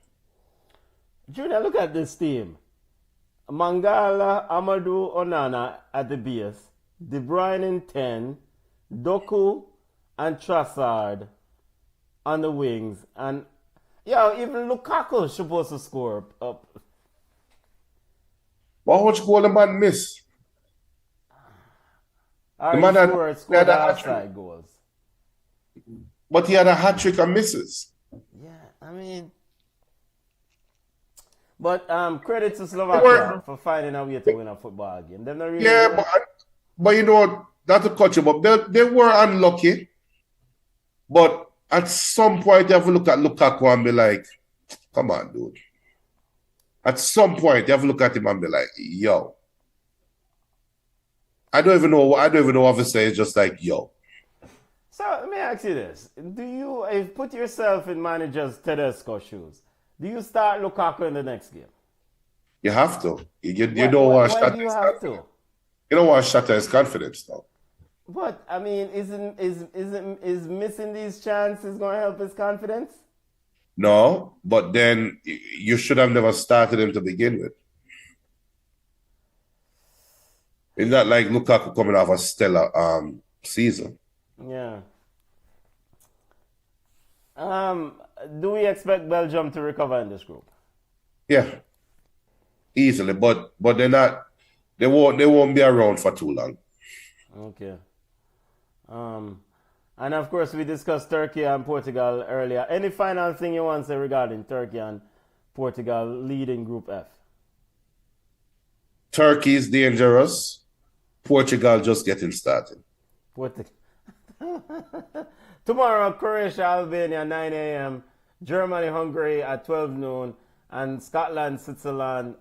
Junior, look at this team. Mangala, Amadou, Onana at the base. De Bruyne in 10, Doku and Trossard on the wings. And, even Lukaku is supposed to score up. But how much goal the man miss? Or man had scored a outside goals. But he had a hat trick and misses. Yeah, I mean... But credit to Slovakia for finding a way to win a football game. They're not really but you know, not to cut you, but they were unlucky. But at some point, you have to look at Lukaku and be like, come on, dude. At some point, you have to look at him and be like, yo. I don't even know what to say. It's just like, yo. So let me ask you this. If you put yourself in manager's Tedesco shoes, do you start Lukaku in the next game? You have to. You don't want to shatter his confidence. You don't want to shatter his confidence, though. But I mean, is missing these chances going to help his confidence? No, but then you should have never started him to begin with. It's not like Lukaku coming off a stellar season. Yeah. Do we expect Belgium to recover in this group? Yeah, easily, but they're not. They won't be around for too long. Okay. And of course, we discussed Turkey and Portugal earlier. Any final thing you want to say regarding Turkey and Portugal leading Group F? Turkey is dangerous. Portugal just getting started. Tomorrow, Croatia, Albania, 9 a.m. Germany, Hungary at 12 noon. And Scotland, Switzerland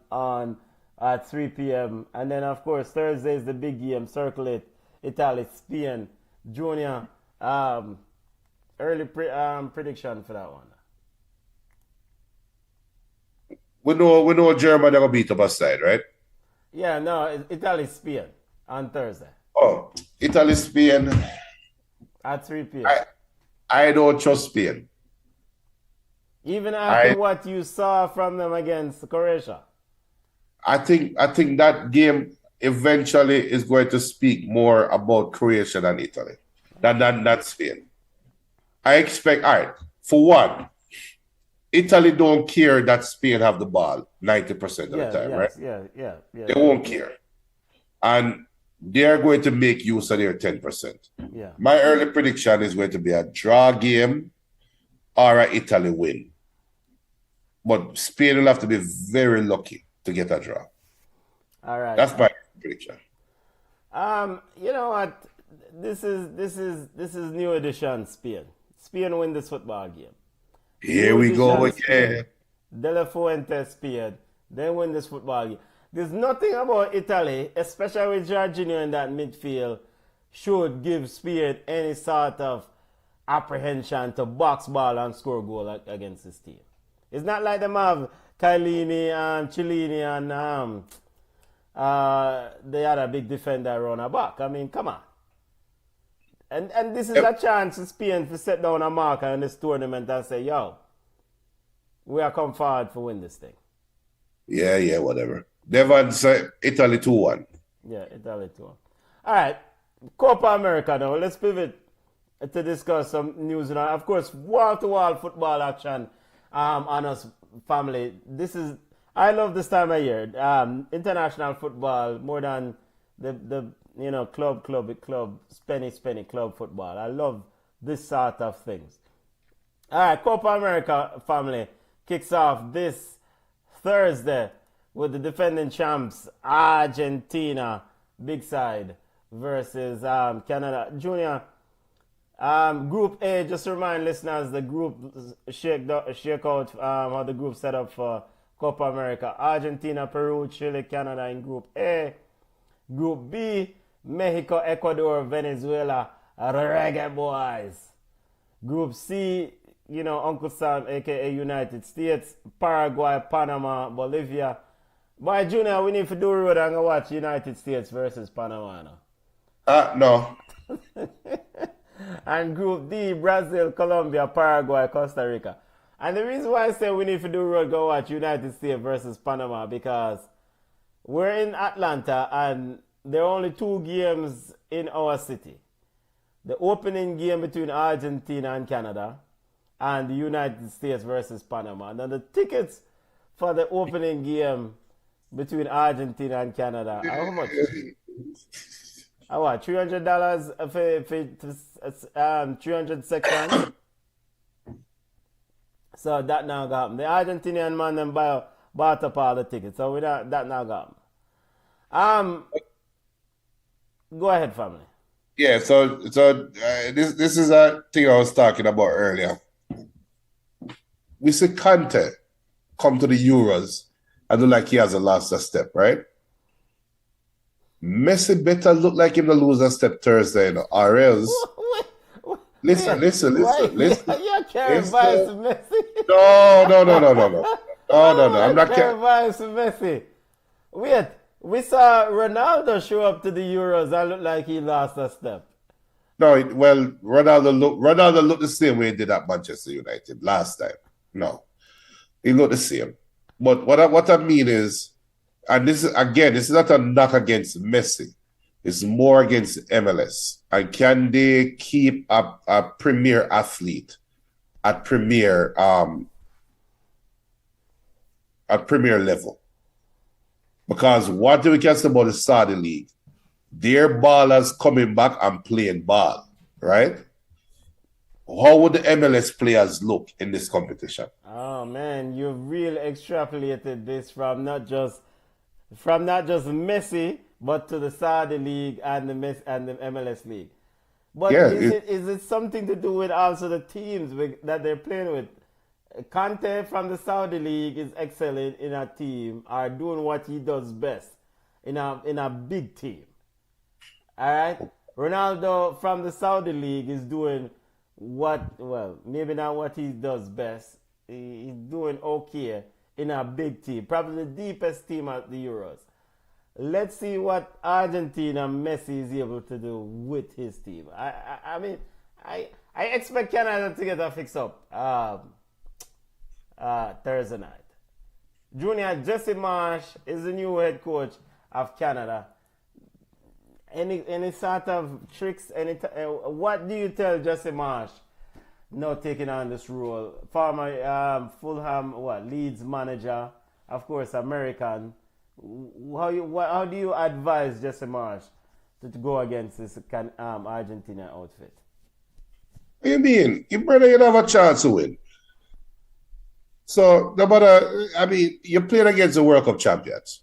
at 3 p.m. And then, of course, Thursday is the big game. Circle it. Italy, Spain. Junior, early prediction for that one. We know Germany will beat up a side, right? Yeah, no, Italy, Spain on Thursday. Oh, Italy, Spain. At 3 p.m. I don't trust Spain. Even after what you saw from them against Croatia. I think that game eventually is going to speak more about Croatia than Italy, than Spain. I expect, all right, for one, Italy don't care that Spain have the ball 90% of the time, right? Yeah. They won't care. And they're going to make use of their 10%. Yeah. My early prediction is going to be a draw game or an Italy win. But Spain will have to be very lucky to get a draw. All right. That's my prediction. You know what? This is new edition Spain. Spain win this football game. Here we go again. De La Fuente, Spain. They win this football game. There's nothing about Italy, especially with Jorginho in that midfield, should give Spain any sort of apprehension to box ball and score a goal against this team. It's not like them have Chiellini and Cellini and they had a big defender around our back. I mean, come on. And this is a chance for Spain to set down a marker in this tournament and say, yo, we are come forward for win this thing. Yeah, whatever. Devon said Italy 2-1. Yeah, Italy 2-1. All right, Copa America now. Let's pivot to discuss some news. And of course, wall-to-wall football action on us, family. I love this time of year. International football more than the club, spenny club football. I love this sort of things. All right, Copa America, family, kicks off this Thursday with the defending champs Argentina, big side, versus Canada. Junior, Group A, just to remind listeners, the group shake out how the group set up for Copa America. Argentina, Peru, Chile, Canada in Group A. Group B, Mexico, Ecuador, Venezuela, Reggae Boys. Group C, Uncle Sam, a.k.a. United States, Paraguay, Panama, Bolivia. Boy, Junior, we need to do road and go watch United States versus Panama now. No. And Group D, Brazil, Colombia, Paraguay, Costa Rica. And the reason why I say we need to do road go watch United States versus Panama because we're in Atlanta and there are only 2 games in our city. The opening game between Argentina and Canada, and the United States versus Panama. Now the tickets for the opening game between Argentina and Canada are how much? What, $300 for 300 seconds? So that now got them. The Argentinian man them bought up all the tickets. So that now got them. Go ahead, family. Yeah, so this is a thing I was talking about earlier. We see Conte come to the Euros and look like he hasn't lost a step, right? Messi better look like him to lose a step Thursday, you know, or else. Listen. You're carrying vibes to Messi. No. I'm not carrying vibes to Messi. Wait, we saw Ronaldo show up to the Euros and look like he lost a step. No, well, Ronaldo looked the same way he did at Manchester United last time. No, he looked the same. But what I mean is, and this is not a knock against Messi. It's more against MLS. And can they keep a premier athlete at premier level? Because what do we can say about the Saudi League? Their ballers coming back and playing ball, right? How would the MLS players look in this competition? Oh man, you've really extrapolated this from not just Messi, but to the Saudi League and the MLS League. But Yeah, is it something to do with also the teams that they're playing with? Conte from the Saudi League is excelling in a team or doing what he does best in a big team. All right? Ronaldo from the Saudi League is doing maybe not what he does best. He's doing okay in a big team, probably the deepest team at the Euros. Let's see what Argentina Messi is able to do with his team. I expect Canada to get a fix up Thursday night. Junior, Jesse Marsh is the new head coach of Canada. Any sort of tricks? What do you tell Jesse Marsh now taking on this role? Former Fulham Leeds manager, of course American. How do you advise Jesse Marsh to go against this Argentina outfit? What do you mean? You better have a chance to win. So you're playing against the World Cup champions.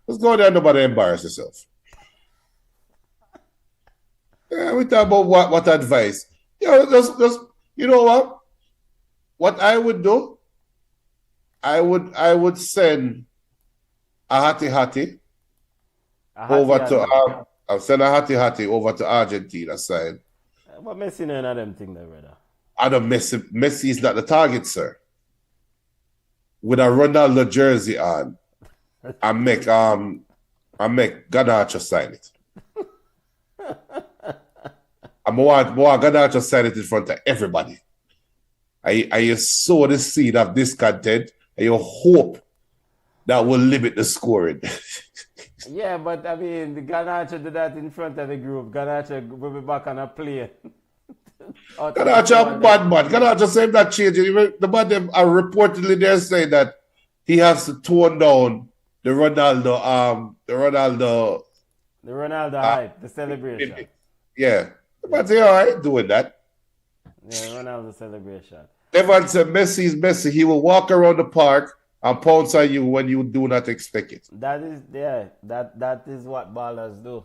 Let's go there and nobody embarrass yourself. We talk about what advice. Just you know what? What I would do, I would send a Hati over to I'll send a Hati over to Argentina side. But Messi none of them thing there, brother. I don't Messi is not the target, sir. With a Ronaldo jersey on, I make Garnacho sign it. I'm want Garnacho sign it in front of everybody. I sow the seed of discontent and you hope that will limit the scoring. Yeah, but I mean, the Garnacho did that in front of the group. Garnacho will be back on a plane. Garnacho bad man. Garnacho saying that changing. The man them are reportedly there saying that he has to tone down the Ronaldo hype, the celebration. Yeah. But they're alright doing that. Yeah, Ronaldo celebration. Everyone said Messi is Messi. He will walk around the park and pounce on you when you do not expect it. That is what ballers do.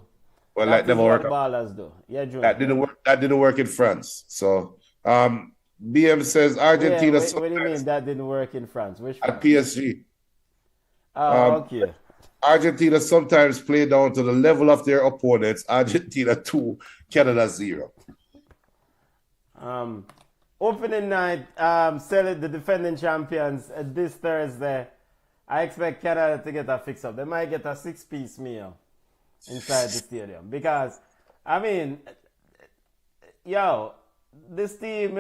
Well, that never worked. Ballers do. Yeah, Junior. That didn't work in France. So BM says Argentina. What do you mean that didn't work in France? Which France? At PSG. Okay. Argentina sometimes play down to the level of their opponents. Argentina 2, Canada 0. Opening night, the defending champions this Thursday. I expect Canada to get a fix up. They might get a 6-piece meal inside the stadium because, I mean, this team,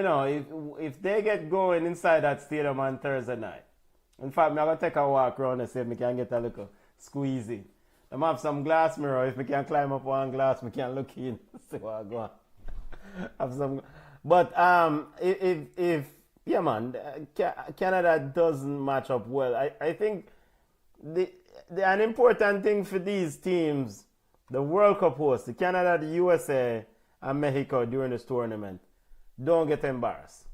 if they get going inside that stadium on Thursday night, in fact, I'm going to take a walk around and see if we can get a little squeezy. I have some glass mirror. If we can climb up one glass, we can look in. See what I go on. Have some, but if yeah, man, Canada doesn't match up well. I think an important thing for these teams, the World Cup hosts, the Canada, the USA, and Mexico during this tournament, don't get embarrassed.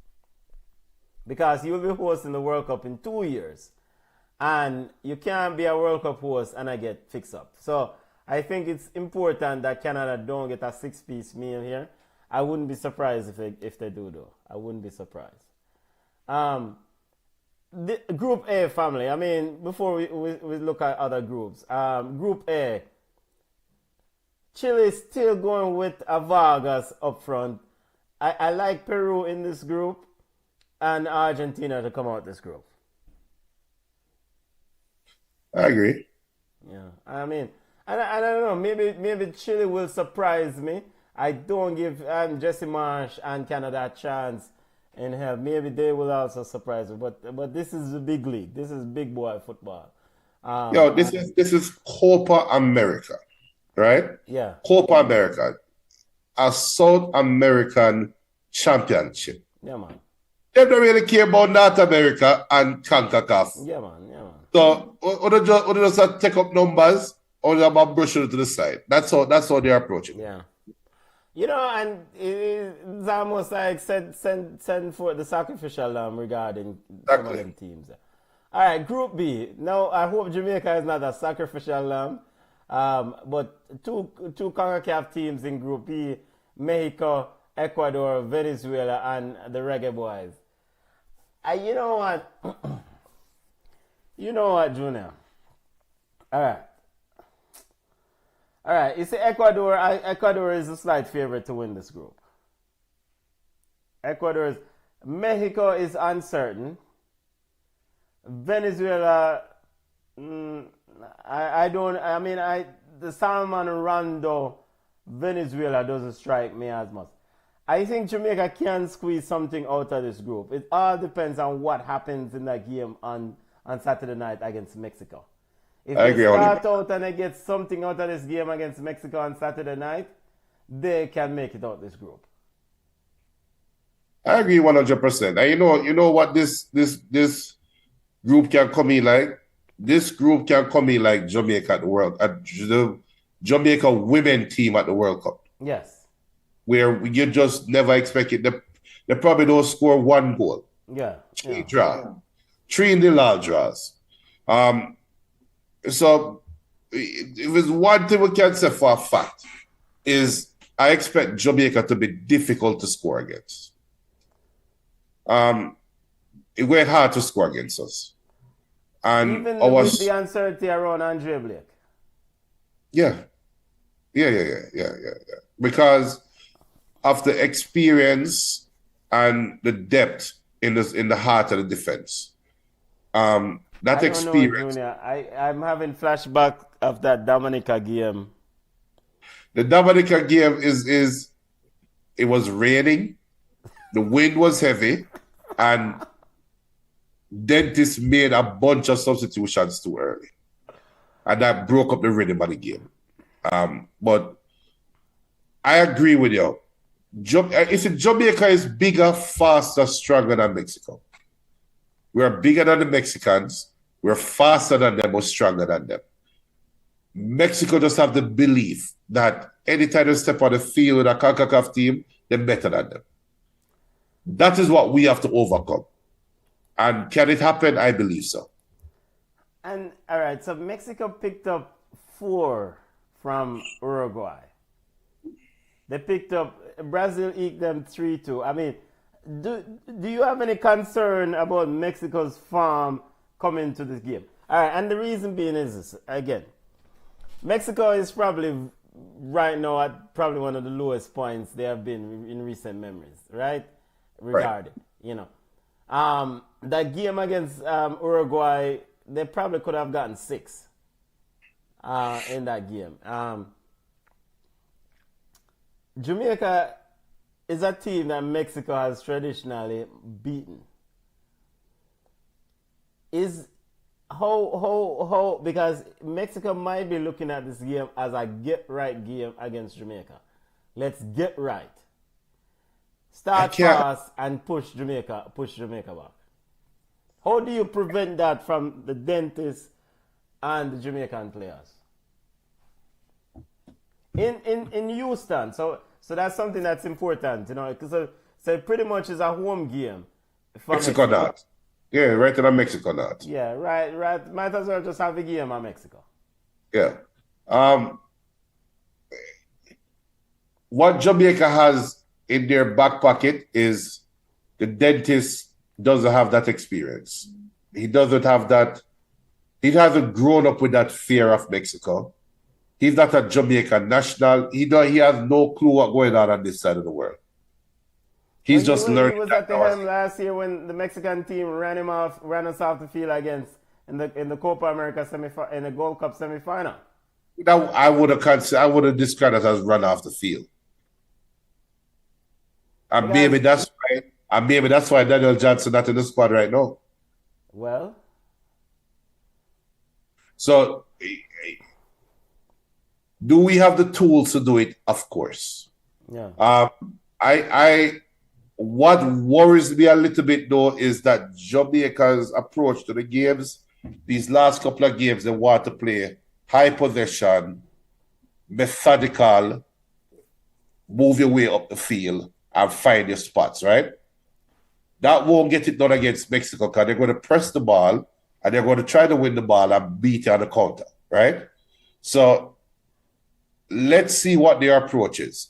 Because you'll be hosting the World Cup in 2 years. And you can't be a World Cup host and I get fixed up. So I think it's important that Canada don't get a 6-piece meal here. I wouldn't be surprised if they do, though. I wouldn't be surprised. The Group A family, I mean, before we look at other groups. Group A, Chile still going with a Vargas up front. I like Peru in this group and Argentina to come out this group. I agree. Yeah, I mean, I don't know. Maybe Chile will surprise me. I don't give Jesse Marsh and Canada a chance in hell. Maybe they will also surprise me. But this is the big league. This is big boy football. This is Copa America, right? Yeah. Copa America, a South American championship. Yeah, man. They don't really care about North America and CONCACAF. Yeah, man. So, or they just take up numbers, or they about brush it to the side. That's how they're approaching. Yeah. You know, and it's almost like send for the sacrificial lamb regarding some of them teams. All right, Group B. Now, I hope Jamaica is not a sacrificial lamb, but two CONCACAF teams in Group B, Mexico, Ecuador, Venezuela, and the Reggae Boys. You know what? You know what, Junior? All right. You see, Ecuador is a slight favorite to win this group. Mexico is uncertain. Venezuela, the Salman Rondo, Venezuela doesn't strike me as much. I think Jamaica can squeeze something out of this group. It all depends on what happens in that game on Saturday night against Mexico. If they start out and they get something out of this game against Mexico on Saturday night, they can make it out this group. I agree 100%. And you know what this group can come in like? This group can come in like Jamaica at the Jamaica women team at the World Cup. Yes. Where you just never expect it. They probably don't score one goal. Yeah. Draw. 3 in the large draws. So if there's one thing we can say for a fact is I expect Jamaica to be difficult to score against. It went hard to score against us. And even with the uncertainty around Andre Blake. Yeah. Because of the experience and the depth in the heart of the defense. That experience. Know, I'm having flashback of that Dominica game. The Dominica game is it was raining, the wind was heavy, and Dentist made a bunch of substitutions too early. And that broke up the rhythm of the game. But I agree with you. Jamaica is bigger, faster, stronger than Mexico. We're bigger than the Mexicans. We're faster than them, or stronger than them. Mexico just have the belief that anytime they step on the field with a CONCACAF team, they're better than them. That is what we have to overcome. And can it happen? I believe so. And all right, so Mexico picked up 4 from Uruguay. They picked up, Brazil eked them 3-2. I mean, do you have any concern about Mexico's form coming to this game? All right, and the reason being is this, again, Mexico is probably right now at probably one of the lowest points they have been in recent memories, right? Regarding, you know. That game against Uruguay, they probably could have gotten 6 in that game. Jamaica is a team that Mexico has traditionally beaten. Is how because Mexico might be looking at this game as a get right game against Jamaica. Let's get right. I Start can't. fast and push Jamaica back. How do you prevent that from the dentist and the Jamaican players? In Houston. So that's something that's important, because so it pretty much is a home game for Mexico not. Yeah, right in Mexico not. Yeah, right. Might as well just have a game in Mexico. Yeah. What Jamaica has in their back pocket is the dentist doesn't have that experience. He doesn't have that. He hasn't grown up with that fear of Mexico. He's not a Jamaican national. He has no clue what's going on this side of the world. He's just He learning was that at the helm last year when the Mexican team ran us off the field against in the COPA America in the Gold Cup semifinal. I would have described it as run off the field. And maybe that's why Daniel Johnson not in the squad right now. Well, so do we have the tools to do it? Of course. yeah. What worries me a little bit though is that Jamaica's approach to the games, these last couple of games, they want to play high possession, methodical, move your way up the field and find your spots, right? That won't get it done against Mexico because they're going to press the ball and they're going to try to win the ball and beat you on the counter, right? So let's see what their approach is.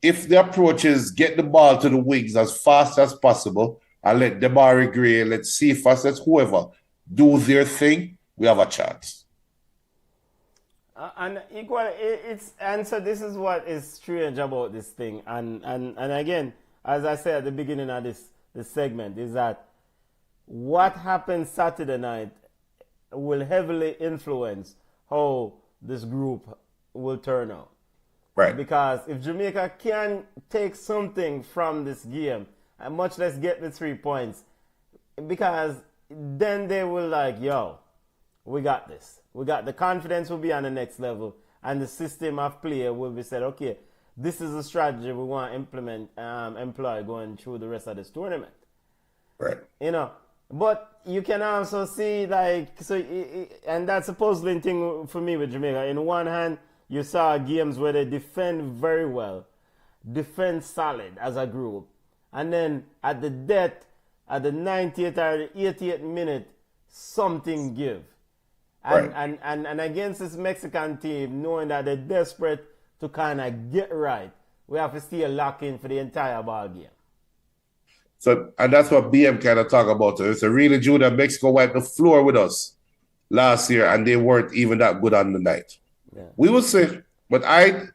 If the approach is get the ball to the wings as fast as possible and let Demari Gray, let's see fastest whoever do their thing, we have a chance. And equally, so this is what is strange about this thing, and again, as I said at the beginning of this segment, is that what happens Saturday night will heavily influence how this group will turn out. Right. Because if Jamaica can take something from this game, and much less get the 3 points, because then they will yo, we got this. We got the confidence will be on the next level, and the system of play will be said, okay, this is a strategy we want to employ going through the rest of this tournament. Right. But you can also see and that's a puzzling thing for me with Jamaica. In one hand, you saw games where they defend very well, defend solid as a group. And then at the 90th or the 88th minute, something give. And, Right. and against this Mexican team, knowing that they're desperate to kind of get right, we have to stay locked in for the entire ball game. So, and that's what BM kind of talk about. It's a really true that Mexico wiped the floor with us last year, and they weren't even that good on the night. Yeah. We will see, but I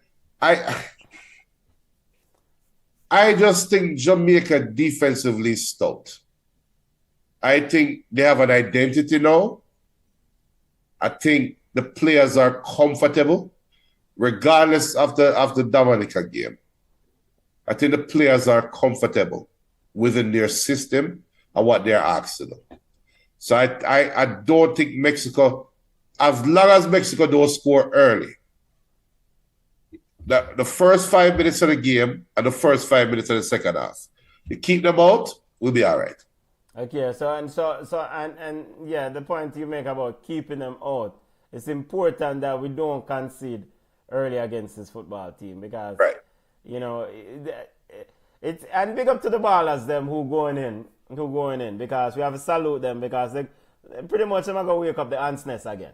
just think Jamaica defensively stout. I think they have an identity now. I think the players are comfortable, regardless of the Dominica game. I think the players are comfortable within their system and what they're asked to do. So I don't think Mexico, as long as Mexico don't score early, the first 5 minutes of the game and the first 5 minutes of the second half, you keep them out, we'll be all right. Okay, and yeah, the point you make about keeping them out, it's important that we don't concede early against this football team because, Right. it's and big up to the ballers them who going in because we have to salute them because they pretty much they're gonna wake up the ants nest again.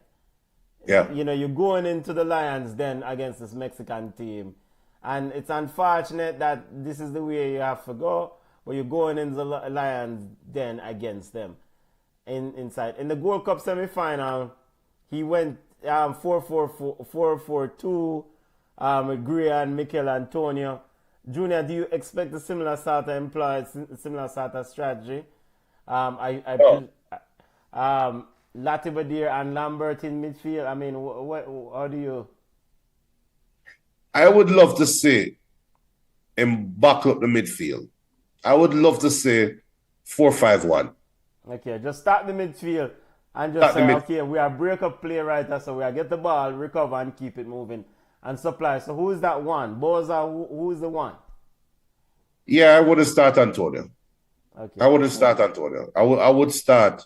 Yeah. You're going into the Lions then against this Mexican team, and it's unfortunate that this is the way you have to go. But you're going into the Lions then against them. Inside in the Gold Cup semi-final, he went 4-4-2 with Gray and Mikel Antonio. Junior, do you expect a similar sort of strategy? Latibedir and Lambert in midfield. I mean, how do you? I would love to see him back up the midfield. I would love to say 4-5-1. Okay, just start the midfield and just Start the say, mid. okay, we are break-up play right, so we are get the ball, recover, and keep it moving and supply. So who is that one? Boza, who is the one? Yeah, I wouldn't start Antonio. Okay. I wouldn't start Antonio. I would start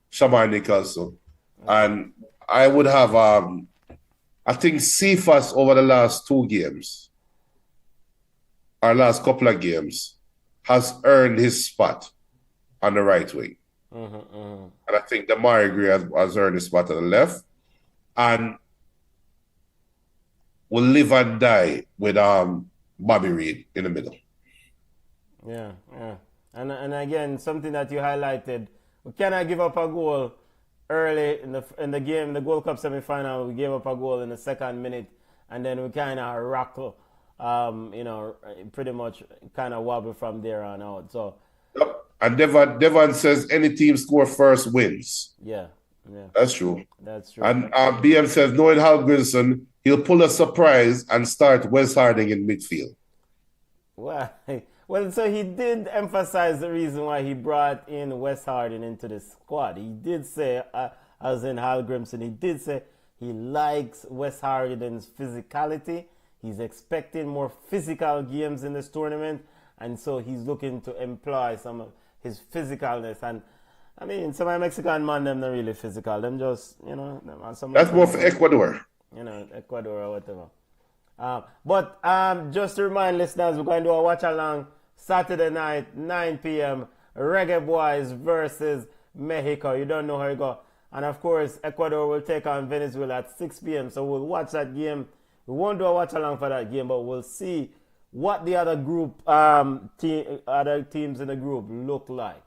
Shamar Nicholson. And I would have I think Cephas over the last 2 games, our last couple of games, has earned his spot on the right wing. And I think Damari Gray has earned his spot on the left. And will live and die with Bobby Reed in the middle. Yeah. And again, something that you highlighted, we cannot give up a goal early in the game, the Gold Cup semi-final. We gave up a goal in the second minute, and then we kind of rockle, pretty much kind of wobble from there on out. So. Yep. And Devon says any team score first wins. Yeah. That's true. That's true. And BM says, knowing Halgrinson, he'll pull a surprise and start Wes Harding in midfield. Well, so he did emphasize the reason why he brought in Wes Harding into the squad. He did say, as in Hal Grimson, he did say he likes Wes Harding's physicality. He's expecting more physical games in this tournament, and so he's looking to employ some of his physicalness. And I mean, some of the Mexican man, them not really physical. Them just, That's more for Ecuador. Ecuador or whatever. But just to remind listeners, we're going to do a watch along Saturday night, 9 p.m. Reggae Boys versus Mexico. You don't know how it go. And of course, Ecuador will take on Venezuela at 6 p.m. So we'll watch that game. We won't do a watch along for that game, but we'll see what the other group, other teams in the group look like.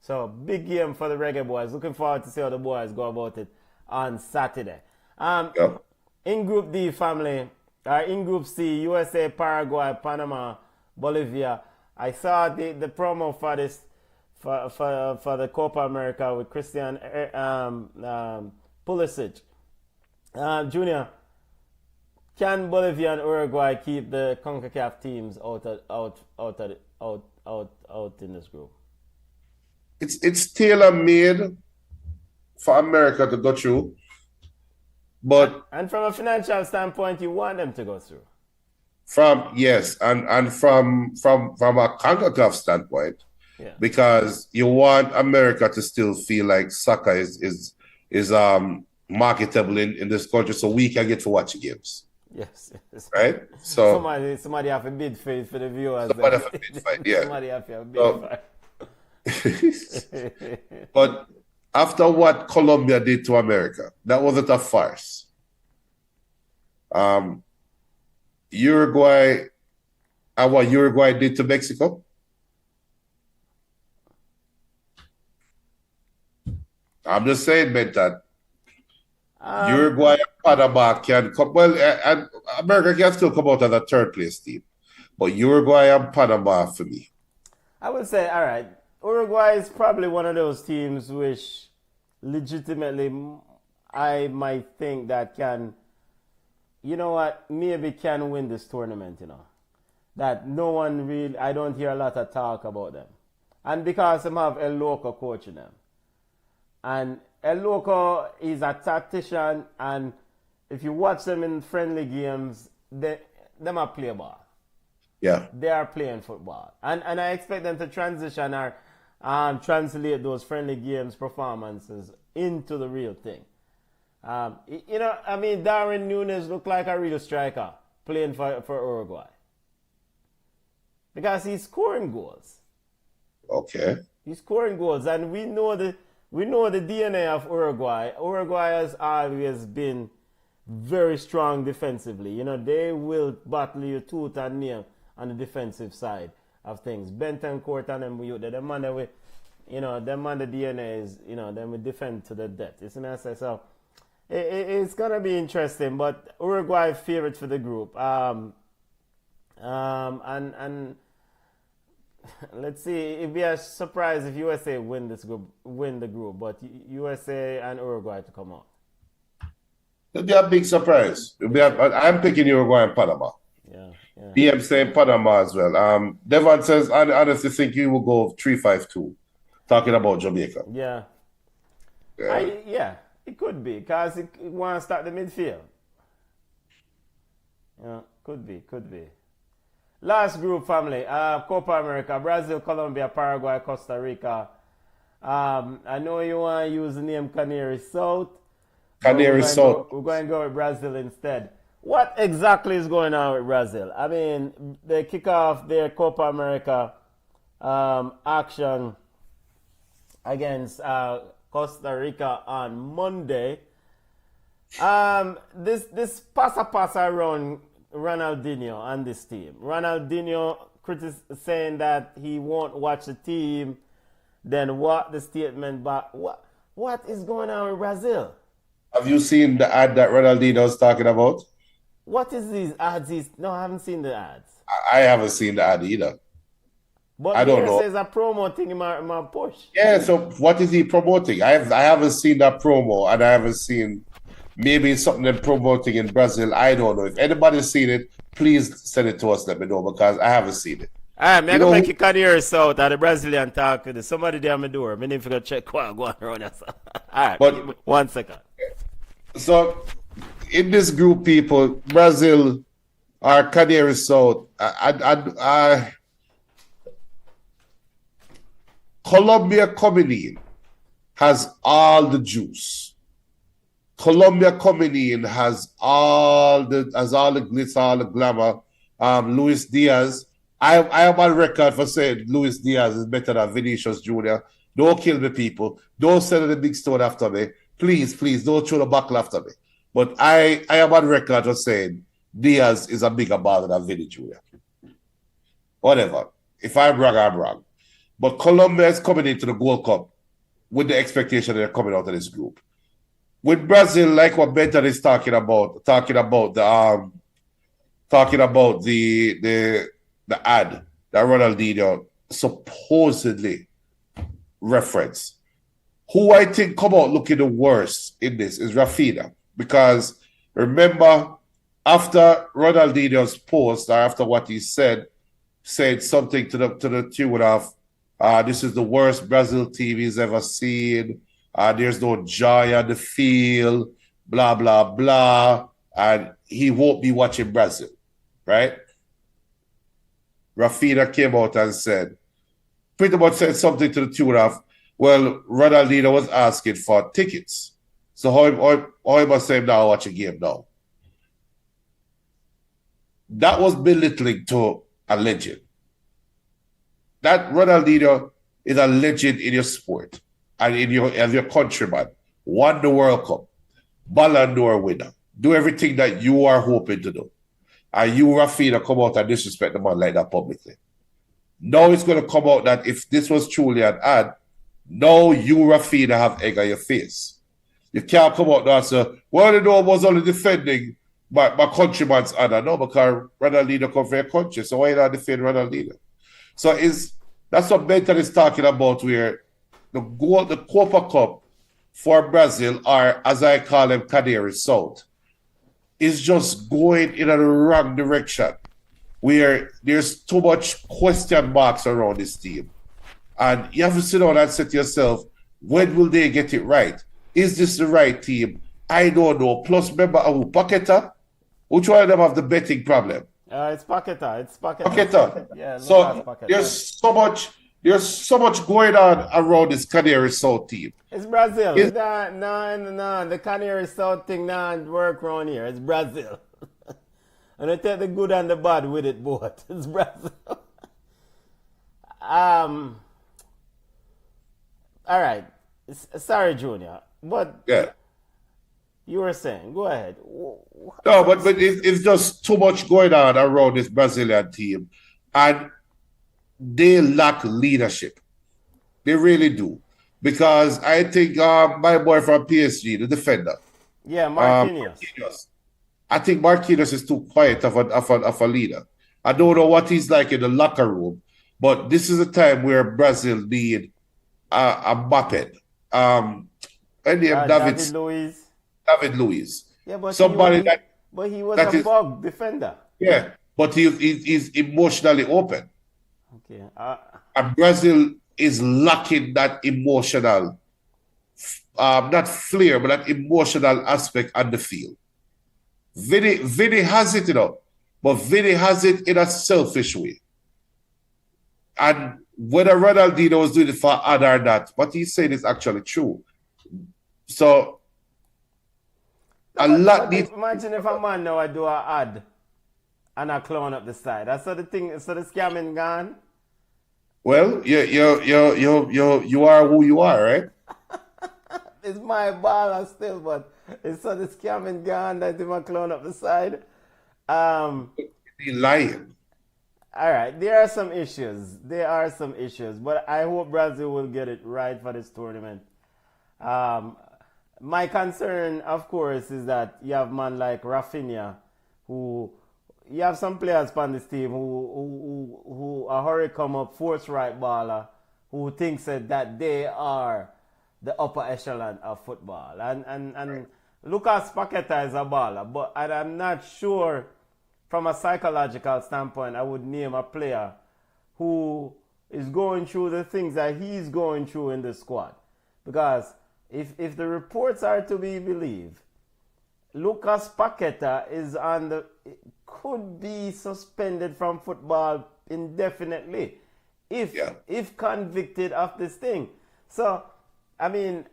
So big game for the Reggae Boys. Looking forward to see how the boys go about it on Saturday. In Group D, family, in Group C, USA, Paraguay, Panama, Bolivia. I saw the promo for this for the Copa America with Christian Pulisic. Junior, can Bolivia and Uruguay keep the CONCACAF teams out in this group? It's tailor-made for America to go through. But and from a financial standpoint, you want them to go through. From a CONCACAF standpoint, because you want America to still feel like soccer is marketable in this country, so we can get to watch the games. Yes. Right. So somebody have a bid for the viewers. Somebody have a bid fight. Yeah. Somebody have a bid fight. But after what Colombia did to America, that wasn't a farce. Uruguay, and what Uruguay did to Mexico. I'm just saying, man, that Uruguay and Panama can come. Well, and America can still come out as a third place team, but Uruguay and Panama for me. I would say, all right, Uruguay is probably one of those teams which legitimately I might think that can, maybe can win this tournament, That no one really, I don't hear a lot of talk about them. And because they have El Loco coaching them. And El Loco is a tactician, and if you watch them in friendly games, them are play ball. Yeah. They are playing football. And I expect them to transition or translate those friendly games performances into the real thing. Darwin Núñez looked like a real striker playing for Uruguay. Because he's scoring goals. Okay. He's scoring goals, and we know the DNA of Uruguay. Uruguay has always been very strong defensively. They will battle you tooth and nail on the defensive side of things. Bentoncourt and them, them on the DNA is, them we defend to the death. You see what I say? So it's gonna be interesting, but Uruguay favorite for the group. And let's see. It'd be a surprise if USA win the group, but USA and Uruguay to come out. It'll be a big surprise. I'm picking Uruguay and Panama. Yeah. BM saying Panama as well. Devon says, I honestly think you will go 3-5-2. Talking about Jamaica. Yeah. Yeah. Yeah, it could be because it want to start the midfield. Yeah, could be. Last group, family. Copa America, Brazil, Colombia, Paraguay, Costa Rica. I know you want to use the name Canary South. Canary South. We're going to go with Brazil instead. What exactly is going on with Brazil? I mean, they kick off their Copa America action against Costa Rica on Monday. This pasa around Ronaldinho and this team. Ronaldinho saying that he won't watch the team. Then what the statement? But what is going on with Brazil? Have you seen the ad that Ronaldinho was talking about? What is these ads? No, I haven't seen the ads. I haven't seen the ad either. But I don't know. Says a promo thing in my push. Yeah, so what is he promoting? I haven't seen that promo, and I haven't seen. Maybe it's something they're promoting in Brazil. I don't know. If anybody's seen it, please send it to us. Let me know because I haven't seen it. All right, I'm going to make you Canary South at the Brazilian talk with somebody there at my door. I need to go check what going on. All right, but 1 second. So, in this group, people, Brazil are Canary South. Colombia coming in has all the juice. Colombia coming in has all the glitz, all the glamour. Luis Diaz. I am on record for saying Luis Diaz is better than Vinicius Jr. Don't kill me, people. Don't send the big stone after me. Please, don't throw the buckle after me. But I am on record for saying Diaz is a bigger baller than Vinny Jr. Whatever. If I'm wrong, I'm wrong. But Colombia is coming into the Gold Cup with the expectation that they're coming out of this group. With Brazil, like what Benton is talking about the ad that Ronaldinho supposedly referenced. Who I think come out looking the worst in this is Rafinha. Because remember, after Ronaldinho's post, or after what he said something to the tune of, this is the worst Brazil team he's ever seen. There's no joy on the field, blah, blah, blah. And he won't be watching Brazil, right? Rafinha came out and pretty much said something to the tune of, well, Ronaldinho was asking for tickets. So how am I saying now watch a game now? That was belittling to a legend. That Ronaldinho is a legend in your sport and in your countryman. Won the World Cup, Ballon d'Or winner, do everything that you are hoping to do. And you, Rafinha, come out and disrespect the man like that publicly. Now it's going to come out that if this was truly an ad, now you, Rafinha, have egg on your face. You can't come out now and say, well, you know, I was only defending my countryman's honor. No, because Ronaldinho come from your country, so why not defend Ronaldinho? So that's what Benton is talking about, where the Copa Cup for Brazil, or as I call them, Canary South, is just going in a wrong direction, where there's too much question marks around this team. And you have to sit down and say to yourself, when will they get it right? Is this the right team? I don't know. Plus, remember, Paqueta? Which one of them have the betting problem? It's Paqueta. Paqueta. Yeah, so there's so much going on around this Canary South team. It's Brazil. No. The Canary South thing not work around here. It's Brazil. And I take the good and the bad with it both. It's Brazil. All right. Sorry, Junior. But yeah. You were saying, go ahead. No, but it's just too much going on around this Brazilian team. And they lack leadership. They really do. Because I think my boy from PSG, the defender. Yeah, Marquinhos. I think Marquinhos is too quiet of a leader. I don't know what he's like in the locker room, but this is a time where Brazil need a Mbappe. David Luiz. Yeah, but somebody he was a bug defender. Yeah, but he's emotionally open. Okay. And Brazil is lacking that emotional not flair, but that emotional aspect on the field. Vinny has it, but Vinny has it in a selfish way. And whether Ronaldinho was doing it for ad or not, what he's saying is actually true. So imagine if a man now I do an ad and a clown up the side. That's the thing. So the scamming gone. Well, you are who you are, right? It's my baller still, but it's so the scamming gone that him a clown up the side. He's lying. All right, there are some issues. But I hope Brazil will get it right for this tournament. My concern, of course, is that you have man like Rafinha, who you have some players on this team who a hurry come up, force right baller, who thinks that they are the upper echelon of football. And Lucas Paqueta is a baller, but I'm not sure from a psychological standpoint I would name a player who is going through the things that he's going through in the squad. Because if the reports are to be believed, Lucas Paqueta could be suspended from football indefinitely if convicted of this thing. So, I mean,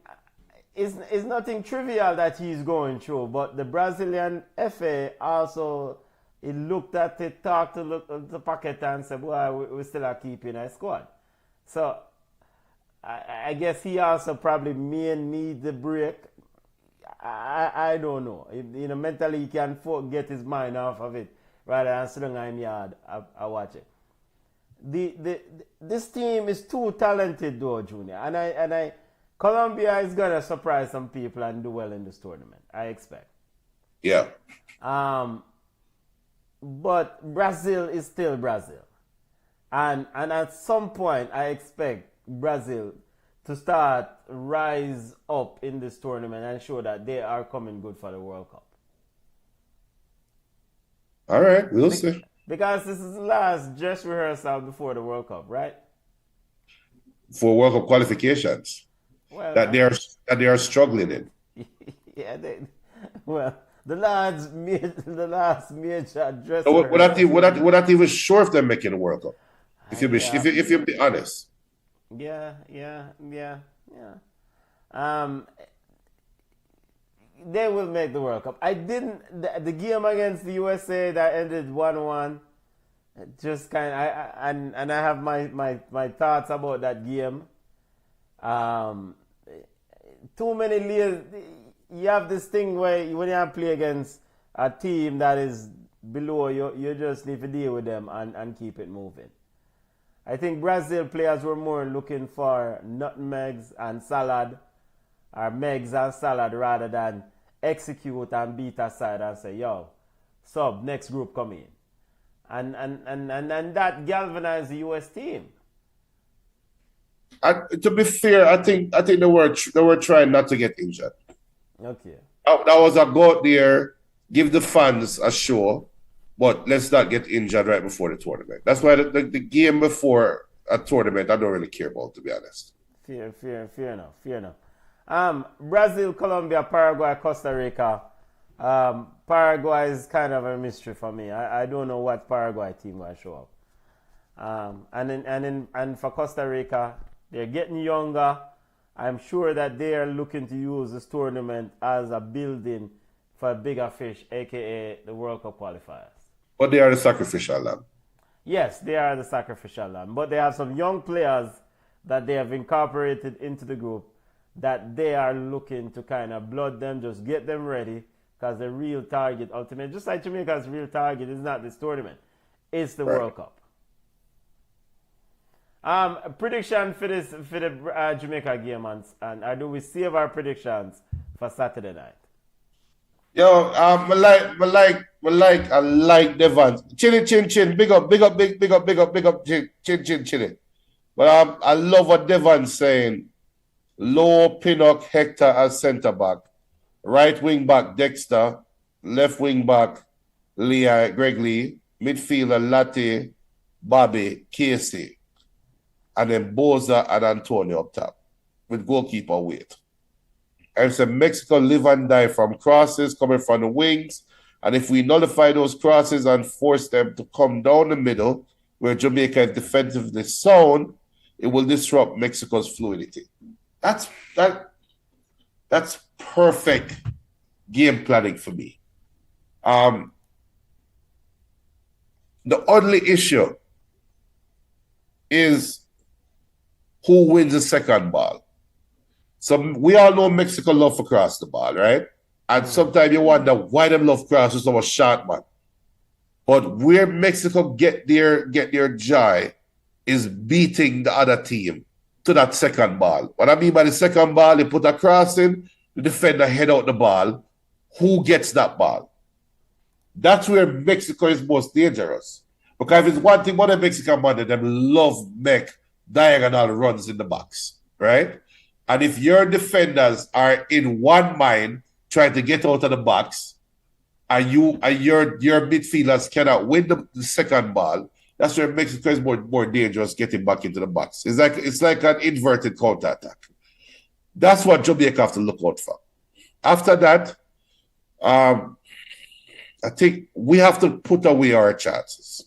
it's nothing trivial that he's going through, but the Brazilian FA also looked at it, talked to Paqueta and said, well, we still are keeping a squad. So, I guess he also probably may need the break. I don't know. Mentally he can get his mind off of it rather than sitting on yard. I watch it. This team is too talented, though, Junior. And Colombia is gonna surprise some people and do well in this tournament. I expect. Yeah. But Brazil is still Brazil, and at some point I expect Brazil to start rise up in this tournament and show that they are coming good for the World Cup. All right, we'll see. Because this is the last dress rehearsal before the World Cup, right? For World Cup qualifications, well, that they are struggling in. Yeah, the last major dress. So we're not even sure if they're making the World Cup. If you be honest. Yeah. They will make the World Cup. The game against the USA that ended 1-1. Just kind of, and I have my thoughts about that game. Too many layers. You have this thing where when you play against a team that is below you just need to deal with them and keep it moving. I think Brazil players were more looking for nutmegs and salad, or megs and salad, rather than execute and beat aside and say, yo, sub, next group come in. And that galvanized the US team. To be fair, I think they were trying not to get injured. Okay. That was a go out there, give the fans a show, but let's not get injured right before the tournament. That's why the game before a tournament I don't really care about, to be honest. Fair enough. Brazil, Colombia, Paraguay, Costa Rica. Paraguay is kind of a mystery for me. I don't know what Paraguay team will show up. And for Costa Rica, they're getting younger. I'm sure that they are looking to use this tournament as a building for bigger fish, aka the World Cup qualifiers. But they are the sacrificial lamb. Yes, they are the sacrificial lamb. But they have some young players that they have incorporated into the group that they are looking to kind of blood them, just get them ready, because the real target, ultimately, just like Jamaica's real target is not this tournament, it's the World Cup. Prediction for the Jamaica game, and do we save our predictions for Saturday night? Yo, I like Devon. Chin. Big up, chin. But I love what Devon's saying. Low Pinnock, Hector as centre back. Right wing back, Dexter. Left wing back, Greg Lee. Midfielder, Latte, Bobby, Casey. And then Boza and Antonio up top. With goalkeeper Wade. And so Mexico live and die from crosses coming from the wings. And if we nullify those crosses and force them to come down the middle, where Jamaica is defensively sound, it will disrupt Mexico's fluidity. That's perfect game planning for me. The only issue is who wins the second ball. So we all know Mexico love to cross the ball, right? And sometimes you wonder why them love crosses over short man. But where Mexico get their joy is beating the other team to that second ball. What I mean by the second ball, they put a cross in, the defender head out the ball. Who gets that ball? That's where Mexico is most dangerous. Because if it's one thing, one of Mexican man, them love make diagonal runs in the box, right? And if your defenders are in one mind trying to get out of the box, and your midfielders cannot win the second ball, that's where Mexico is more dangerous getting back into the box. It's like an inverted counter attack. That's what Jamaica have to look out for. After that, I think we have to put away our chances.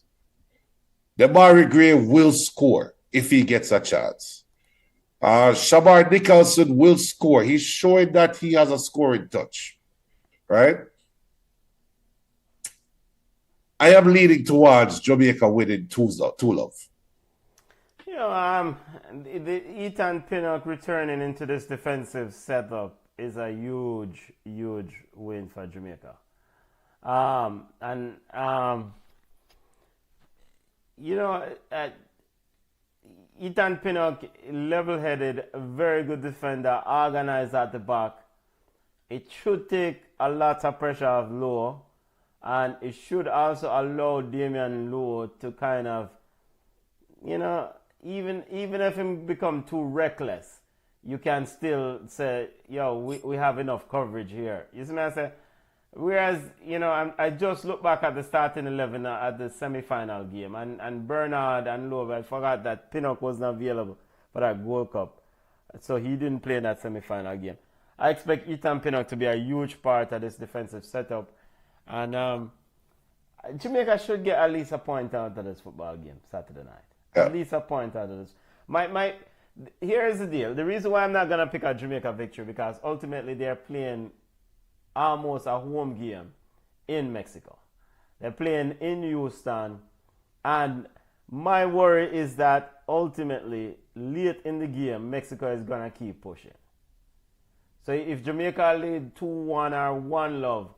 Demari Gray will score if he gets a chance. Shamar Nicholson will score. He's showing that he has a scoring touch, right? I am leaning towards Jamaica winning 2-love. You know, the Ethan Pinnock returning into this defensive setup is a huge, huge win for Jamaica. You know, Ethan Pinnock, level-headed, very good defender, organized at the back. It should take a lot of pressure off Lowe, and it should also allow Damian Lowe to kind of, you know, even if he become too reckless, you can still say, yo, we have enough coverage here. You see what I say? Whereas, you know, I just look back at the starting 11 at the semi-final game, and Bernard and Lowe, I forgot that Pinnock wasn't available for that Gold Cup, so he didn't play in that semi-final game. I expect Ethan Pinnock to be a huge part of this defensive setup, and Jamaica should get at least a point out of this football game Saturday night. Yeah. At least a point out of this. Here's the deal. The reason why I'm not going to pick a Jamaica victory, because ultimately they're playing almost a home game in Mexico. They're playing in Houston, and my worry is that ultimately late in the game Mexico is gonna keep pushing. So if Jamaica lead 2-1 or 1-love,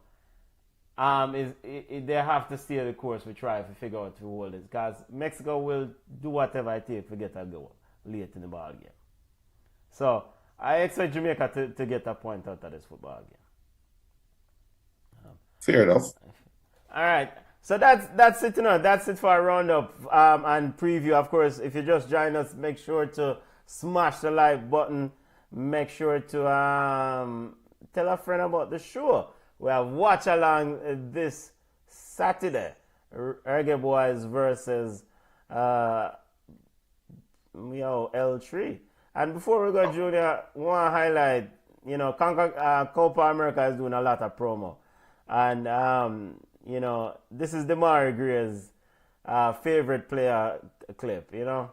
they have to steer the course. We try to figure out who hold it, because Mexico will do whatever it takes to get a goal late in the ball game. So I expect Jamaica to get a point out of this football game. Fair enough. All right. So that's it. That's it for a roundup and preview. Of course, if you just join us, make sure to smash the like button. Make sure to tell a friend about the show. We have watch along this Saturday. Reggae Boys versus L3. And before we go, Junior, I want to highlight, you know, COPA America is doing a lot of promo. And, you know, this is Demari Gray's favorite player clip, you know.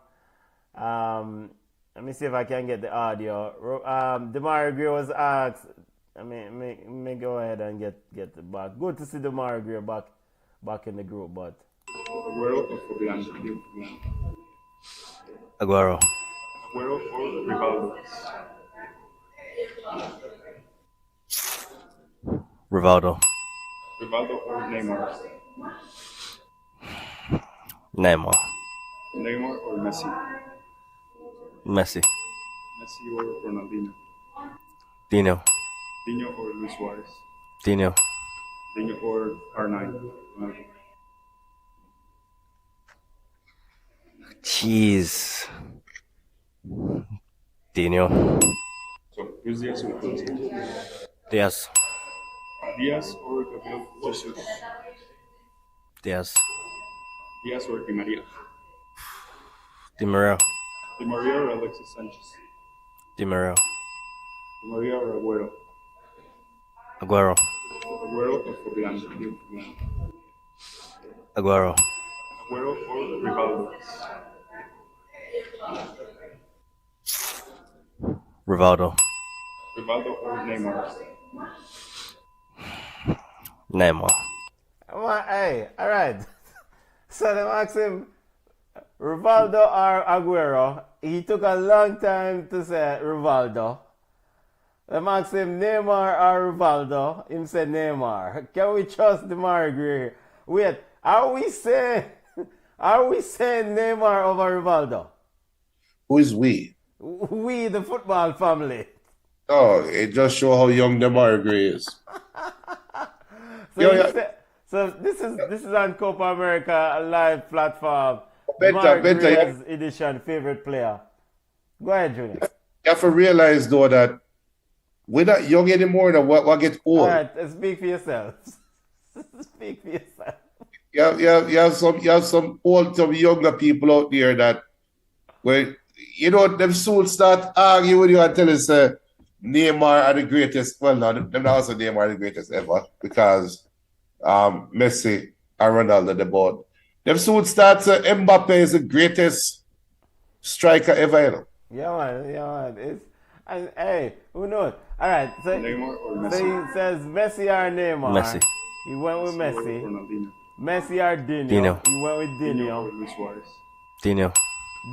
Let me see if I can get the audio. Demari Gray was asked, me go ahead and get the back. Good to see Demari Gray back in the group, but. Aguero. Aguero or Rivaldo? Rivaldo. Rivaldo or Neymar? Neymar. Neymar or Messi? Messi. Messi or Ronaldinho? Dino. Dino or Luis Suarez? Dino. Dino or R9? Jeez. Dino. So, Luis Diaz or Cruz? Diaz. Diaz or Gabriel Jesus? Diaz. Diaz or Di Maria? Di Maria. Di Maria or Alexis Sanchez? Di Maria. Di Maria or Aguero? Aguero. Aguero or Forlan? Aguero. Aguero or Rivaldo? Rivaldo. Rivaldo or Neymar? Neymar. Hey, all right. So they asked him, Rivaldo or Aguero. He took a long time to say Rivaldo. They asked him Neymar or Rivaldo. Him said Neymar. Can we trust Demar Gray? Wait, are we saying Neymar over Rivaldo? Who is we? We, the football family. Oh, it just show how young Demar Gray is. So, Yo, he yeah. said- so this is on COPA America, a live platform. Benta, Demar Benta, Gray's edition, favorite player. Go ahead, Junior. You have to realize though that we're not young anymore. Now what get All old? right, speak for yourself. Speak for yourself. You have some old, some younger people out there that where them soon start arguing with you and tell us Neymar are the greatest. Well, no, them not also Neymar are the greatest ever because Messi and Ronaldo the board. Them soon start Mbappe is the greatest striker ever. You know? Yeah, man. Hey, who knows? All right, so Neymar or Messi? So he says Messi or Neymar. Messi. He went with Messi. Ronaldinho. Messi or Dino. Dino. He went with Dino Dino. or Luis Suarez? Dino.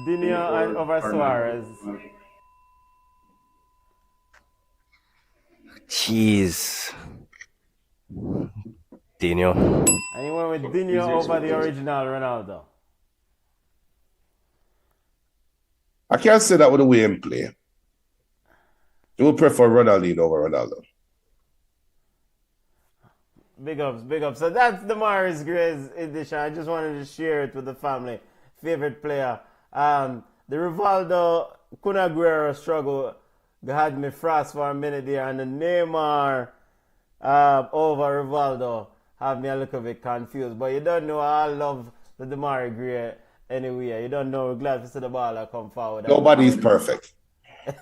Dino and over Suarez. Jeez. Dino. And he went with Dino easier over to the choose. original Ronaldo. I can't say that with the way him play. You would prefer Ronaldinho over Ronaldo. Big ups. So that's the Morris Gray's edition. I just wanted to share it with the family. Favorite player. The Rivaldo Kun Aguero struggle had me frost for a minute there, and the Neymar over Rivaldo have me a little bit confused. But you don't know, I love the Demar Gray anyway. You don't know, we're glad to see the ball come forward. Nobody's perfect.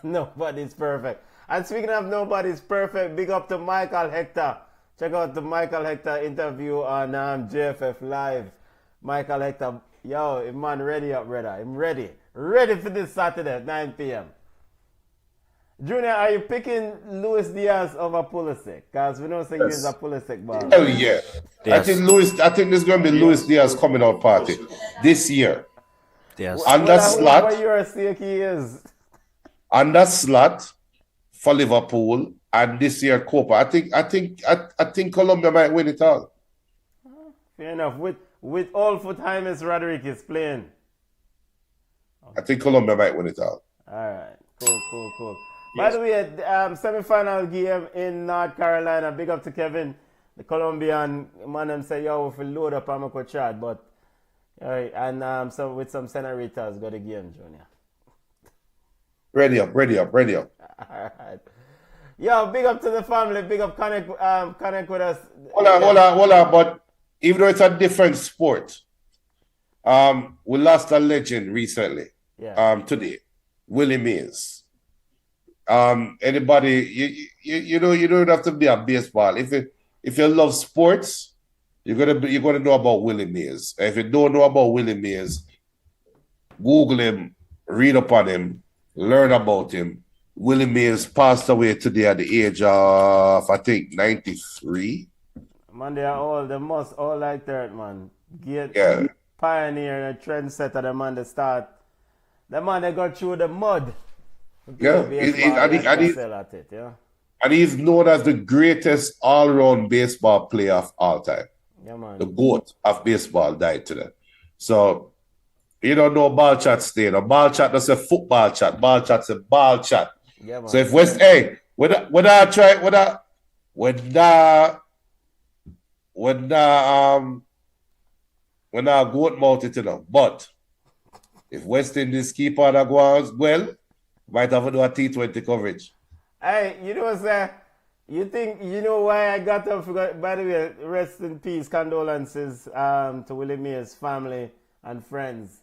Nobody's perfect. And speaking of nobody's perfect, big up to Michael Hector. Check out the Michael Hector interview on JFF Live. Michael Hector, yo, man, ready up, brother. I'm ready. Ready for this Saturday at 9 p.m. Junior, are you picking Luis Diaz over Pulisic? Because we know saying he's a Pulisic ball. Hell yeah. Yes. I think there's going to be Luis Diaz coming out party this year. Yes. And that slot. What your sake he is. And that slot for Liverpool and this year Copa. I think Colombia might win it all. Fair enough. With all foot James Rodriguez playing. I think Colombia might win it all. All right. Cool. By the way, semi-final game in North Carolina. Big up to Kevin, the Colombian man. Them say, yo, if we load up, I'm going to chat. But, all right, and so with some senoritas, got the game, Junior. Ready up. All right. Yo, big up to the family. Big up Connect with us. Hold on. But even though it's a different sport, we lost a legend recently. Yeah. Today, Willie Mays. Anybody, you don't have to be a baseball. If you love sports, you're gonna know about Willie Mays. If you don't know about Willie Mays, Google him, read up on him, learn about him. Willie Mays passed away today at the age of, I think, 93. Man, they are all, they must all like that, man. Yeah. Pioneer and a trendsetter, the man that start. The man that got through the mud. Yeah. And he's known as the greatest all-round baseball player of all time. Yeah, man. The GOAT of baseball died today. So, you don't know Ballchat stay. No, Ballchat does a football chat. Ballchat's a ball chat. Yeah, man. So if when I goat mouth it, but if West Indies keep on that go well, might have to do a T20 coverage. Hey, you know what I'm you know why I got up? By the way, rest in peace, condolences to Willie Mays' family and friends.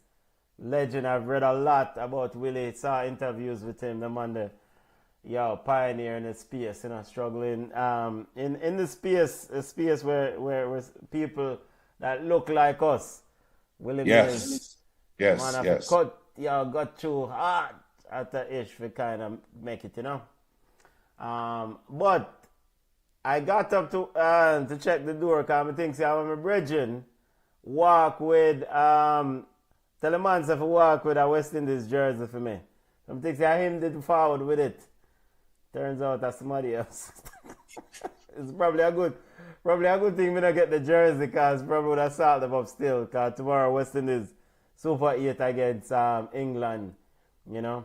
Legend, I've read a lot about Willie, saw interviews with him, the man there. pioneer in the space, struggling in the space, a space where people that look like us, Willie Mills, Yes. man, Yes. got too hard at the ish to kind of make it, But I got up to check the door because I think I'm a brethren walk with tell the man to walk with a West Indies jersey for me. I'm thinking him did forward with it. Turns out that's somebody else. It's probably a good thing we don't get the jersey because probably would have salted them up still because tomorrow West Indies Super 8 against England, Yeah,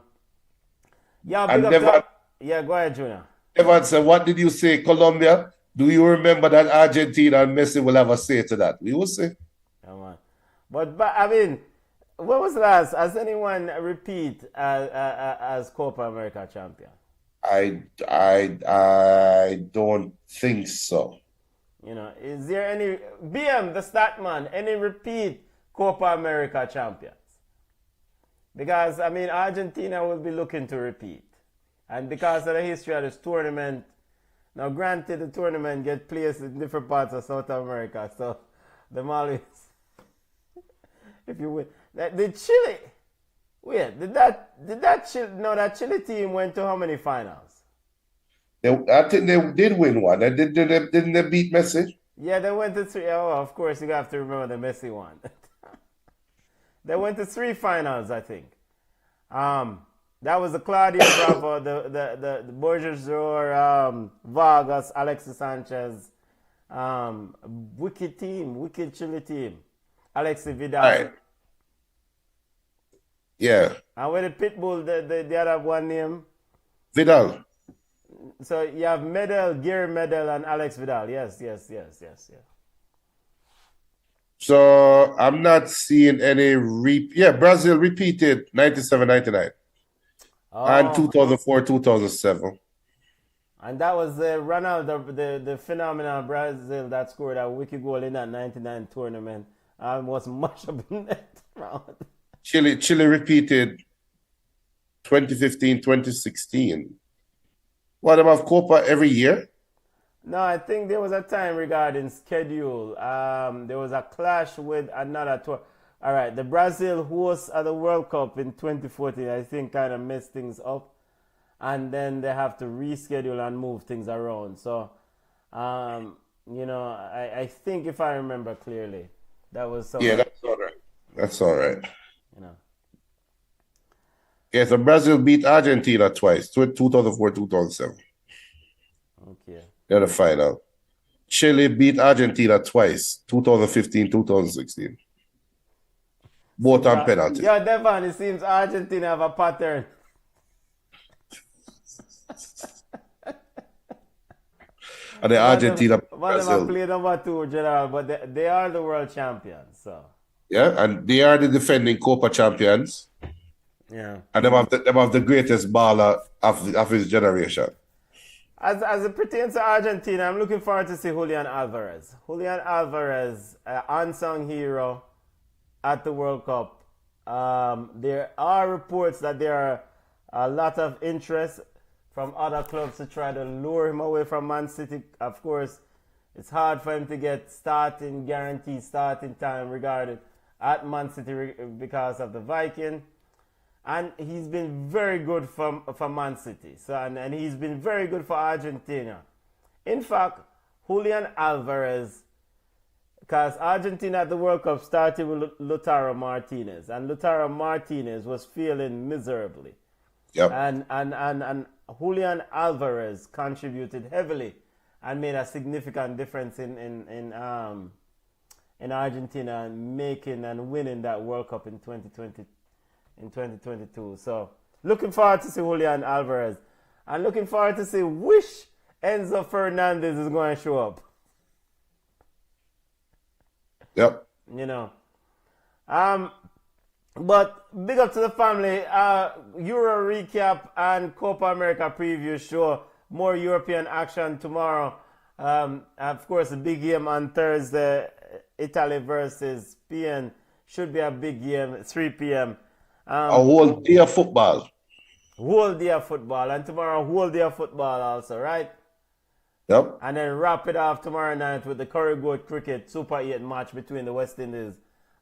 big And up yeah, go ahead, Junior. Evan said, what did you say, Colombia? Do you remember that Argentina and Messi will have a say to that? We will see. Yeah, man. But I mean, when was the last? Has anyone repeat as Copa America champion? I don't think so. Is there any BM the Statman any repeat Copa America champions? Because I mean, Argentina will be looking to repeat, and because of the history of this tournament. Now, granted, the tournament get placed in different parts of South America, so the always, if you win, the Chile. Wait, did that Chile team went to how many finals? I think they did win one. Didn't they beat Messi? Yeah, they went to 3. Oh, of course, you have to remember the Messi one. They went to 3 finals, I think. That was the Claudio Bravo, the Borges Roar, Vargas, Alexis Sanchez, wicked Chile team. Alexis Vidal. Right. Yeah. And with the Pitbull, the other one name. Vidal. So you have Gary Medel, and Alex Vidal. Yes. So I'm not seeing any Brazil repeated 97-99. And 2004, 2007. And that was Ronaldo, the phenomenal Brazil that scored a wicked goal in that 99 tournament and was much of a net round. Chile repeated 2015, 2016. What about Copa every year? No, I think there was a time regarding schedule. There was a clash with another tour. All right, the Brazil hosts at the World Cup in 2014, I think, kind of messed things up. And then they have to reschedule and move things around. So, I think if I remember clearly, that was something. Yeah, that's all right. Yeah, so Brazil beat Argentina twice, 2004, 2007. Okay. They're the final. Chile beat Argentina twice, 2015, 2016. Both on penalties. Yeah, Devon, it seems Argentina have a pattern. And the Argentina, Brazil play number 2, General, but they are the world champions. So yeah, and they are the defending Copa champions. Yeah, and them have the greatest baller of his generation. As it pertains to Argentina, I'm looking forward to see Julian Alvarez. Julian Alvarez, unsung hero at the World Cup. There are reports that there are a lot of interest from other clubs to try to lure him away from Man City. Of course, it's hard for him to get guaranteed starting time regarded at Man City because of the Viking. And he's been very good for Man City. So and he's been very good for Argentina. In fact, Julian Alvarez, because Argentina at the World Cup started with Lautaro Martinez, and Lautaro Martinez was failing miserably. Yep. And Julian Alvarez contributed heavily and made a significant difference in Argentina making and winning that World Cup in 2022. So looking forward to see Julian Alvarez, and looking forward to see which Enzo Fernandez is going to show up. Yep. But big up to the family. Euro recap and Copa America preview show. More European action tomorrow. Of course, a big game on Thursday. Italy versus Spain should be a big game. 3 p.m. A whole day of football. whole day of football, and tomorrow whole day of football also, right? Yep. And then wrap it off tomorrow night with the Curry Goat Cricket Super 8 match between the West Indies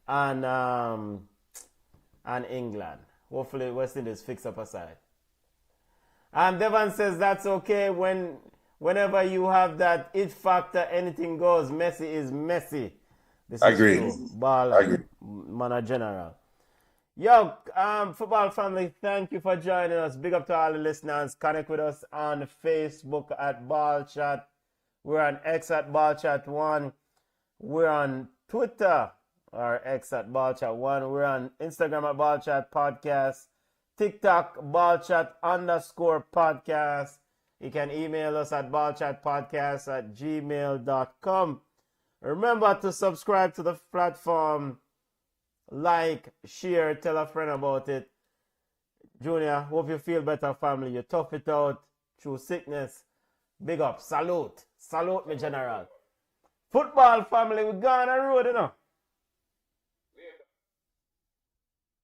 and England. Hopefully West Indies fix up a side. And Devon says that's okay whenever you have that it factor, anything goes. Messi is Messi. This I is agree. true. Ball I agree. Manner General. Yo, football family, thank you for joining us. Big up to all the listeners. Connect with us on Facebook at Ballchat. We're on X at Ballchat1. We're on Twitter, or X at Ballchat1. We're on Instagram at Ballchat Podcast. TikTok, Ballchat_podcast. You can email us at ballchatpodcast@gmail.com. Remember to subscribe to the platform. Like, share, tell a friend about it. Junior, hope you feel better, family. You tough it out through sickness. Big up. Salute. Salute, me general. Football family, we gone on the road, you know.